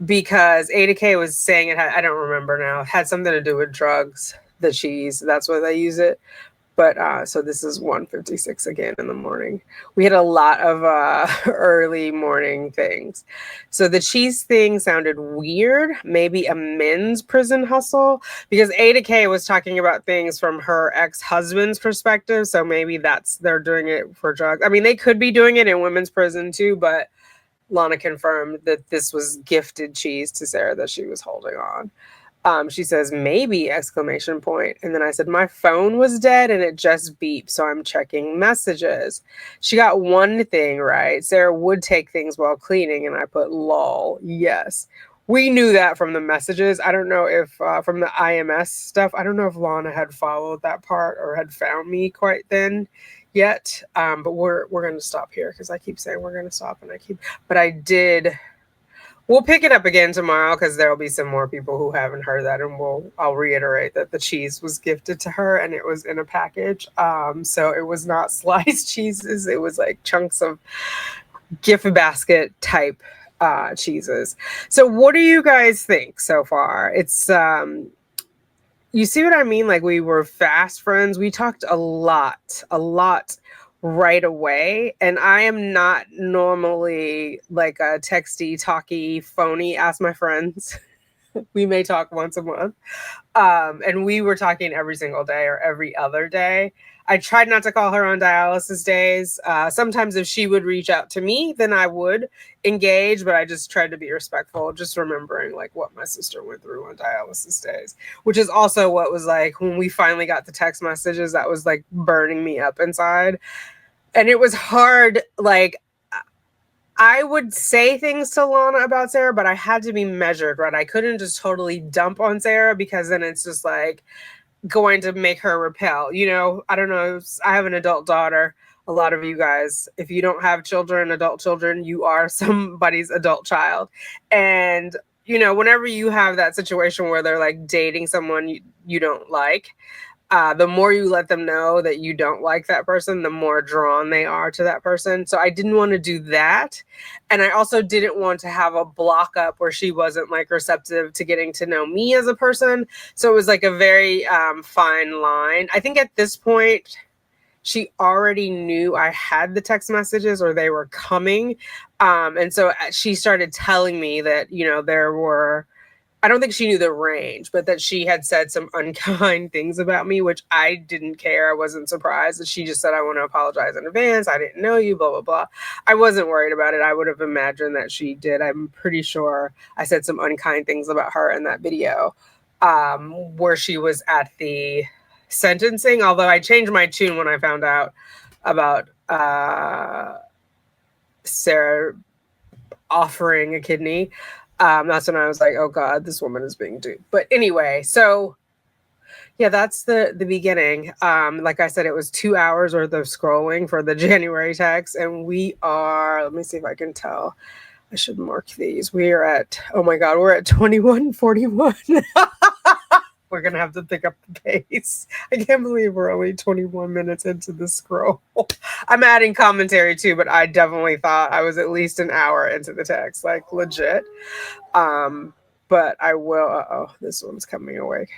because Ada K was saying it had, I don't remember now, it had something to do with drugs, the cheese. That's why they use it. But so this is 1:56 again in the morning. We had a lot of early morning things. So the cheese thing sounded weird, maybe a men's prison hustle, because Ada K was talking about things from her ex-husband's perspective. So maybe that's, they're doing it for drugs. I mean, they could be doing it in women's prison too, but Lana confirmed that this was gifted cheese to Sarah that she was holding on. She says, maybe, exclamation point. And then I said, my phone was dead and it just beeped, so I'm checking messages. She got one thing right. Sarah would take things while cleaning, and I put lol. Yes. We knew that from the messages. I don't know if from the IMS stuff, I don't know if Lana had followed that part or had found me quite then yet. But we're going to stop here because I keep saying we're going to stop, and but I did. We'll pick it up again tomorrow because there'll be some more people who haven't heard that, and I'll reiterate that the cheese was gifted to her and it was in a package. So it was not sliced cheeses; it was like chunks of gift basket type cheeses. So what do you guys think so far? It's you see what I mean? Like, we were fast friends. We talked a lot right away. And I am not normally like a texty, talky, phony. Ask my friends. We may talk once a month. And we were talking every single day or every other day. I tried not to call her on dialysis days. Sometimes if she would reach out to me, then I would engage, but I just tried to be respectful, just remembering like what my sister went through on dialysis days, which is also what was like when we finally got the text messages, that was like burning me up inside. And it was hard. Like, I would say things to Lana about Sarah, but I had to be measured, right? I couldn't just totally dump on Sarah because then it's just like going to make her repel. You know, I don't know. I have an adult daughter. A lot of you guys, if you don't have children, adult children, you are somebody's adult child. And, you know, whenever you have that situation where they're like dating someone you don't like, the more you let them know that you don't like that person, the more drawn they are to that person. So I didn't want to do that. And I also didn't want to have a block up where she wasn't like receptive to getting to know me as a person. So it was like a very fine line. I think at this point, she already knew I had the text messages or they were coming. And so she started telling me that, you know, there were, I don't think she knew the range, but that she had said some unkind things about me, which I didn't care. I wasn't surprised. And she just said, I want to apologize in advance. I didn't know you, blah, blah, blah. I wasn't worried about it. I would have imagined that she did. I'm pretty sure I said some unkind things about her in that video where she was at the sentencing, although I changed my tune when I found out about Sarah offering a kidney. That's when I was like, oh God, this woman is being duped. But anyway, so yeah, that's the beginning. Like I said, it was 2 hours worth of scrolling for the January text. And we are, let me see if I can tell. I should mark these. We are at, oh my God, we're at 21:41. We're going to have to pick up the pace. I can't believe we're only 21 minutes into the scroll. I'm adding commentary too, but I definitely thought I was at least an hour into the text, like legit. But I will, oh, this one's coming awake.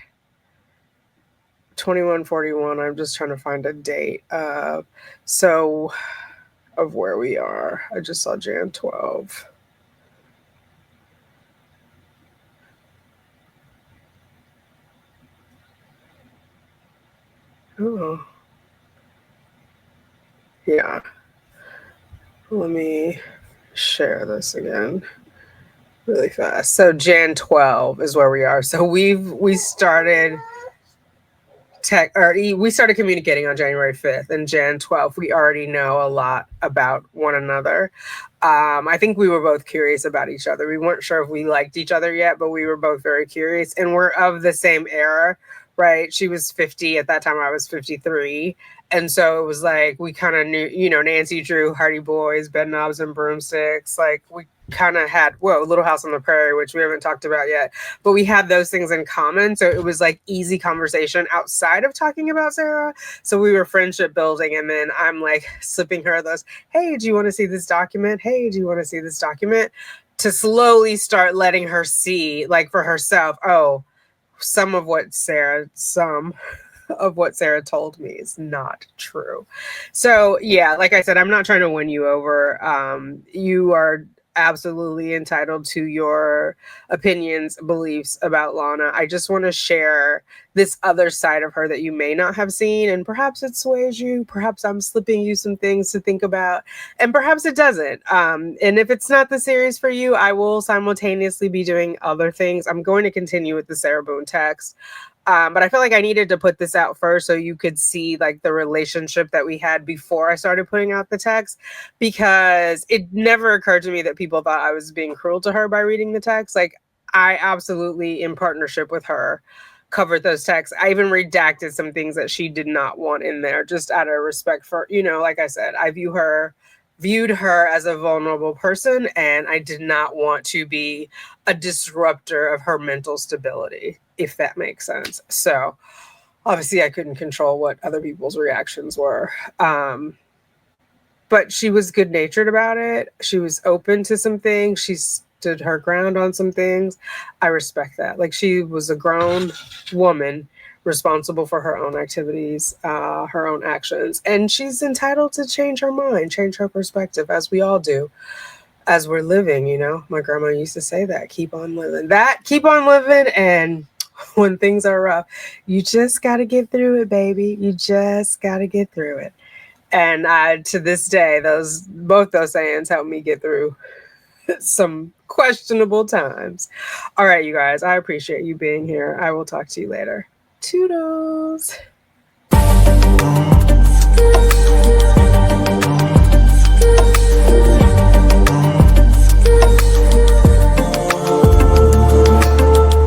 21:41. I'm just trying to find a date. So of where we are. I just saw Jan 12. Oh. Yeah. Let me share this again really fast. So Jan 12 is where we are. So we started we started communicating on January 5th, and Jan 12th we already know a lot about one another. I think we were both curious about each other. We weren't sure if we liked each other yet, but we were both very curious, and we're of the same era, right? She was 50 at that time. I was 53. And so it was like we kind of knew, Nancy Drew, Hardy Boys, Bed Knobs and Broomsticks. Like we kind of had, Little House on the Prairie, which we haven't talked about yet, but we had those things in common. So it was like easy conversation outside of talking about Sarah. So we were friendship building. And then I'm like slipping her those, hey, do you want to see this document? Hey, do you want to see this document? To slowly start letting her see, like for herself, oh, some of what Sarah told me is not true. So yeah, like I said, I'm not trying to win you over. You are absolutely entitled to your opinions, beliefs about Lana. I just want to share this other side of her that you may not have seen, and perhaps it sways you. Perhaps I'm slipping you some things to think about, and perhaps it doesn't. And if it's not the series for you, I will simultaneously be doing other things. I'm going to continue with the Sarah Boone text. But I feel like I needed to put this out first so you could see like the relationship that we had before I started putting out the text, because it never occurred to me that people thought I was being cruel to her by reading the text. Like I absolutely, in partnership with her, covered those texts. I even redacted some things that she did not want in there, just out of respect for, like I said, I viewed her as a vulnerable person, and I did not want to be a disruptor of her mental stability, if that makes sense. So obviously I couldn't control what other people's reactions were. But she was good natured about it. She was open to some things. She stood her ground on some things. I respect that. Like she was a grown woman responsible for her own activities, her own actions. And she's entitled to change her mind, change her perspective, as we all do as we're living. My grandma used to say that, keep on living. Keep on living. And when things are rough, you just got to get through it, baby. You just got to get through it. And to this day, both those sayings help me get through some questionable times. All right, you guys, I appreciate you being here. I will talk to you later. Toodles.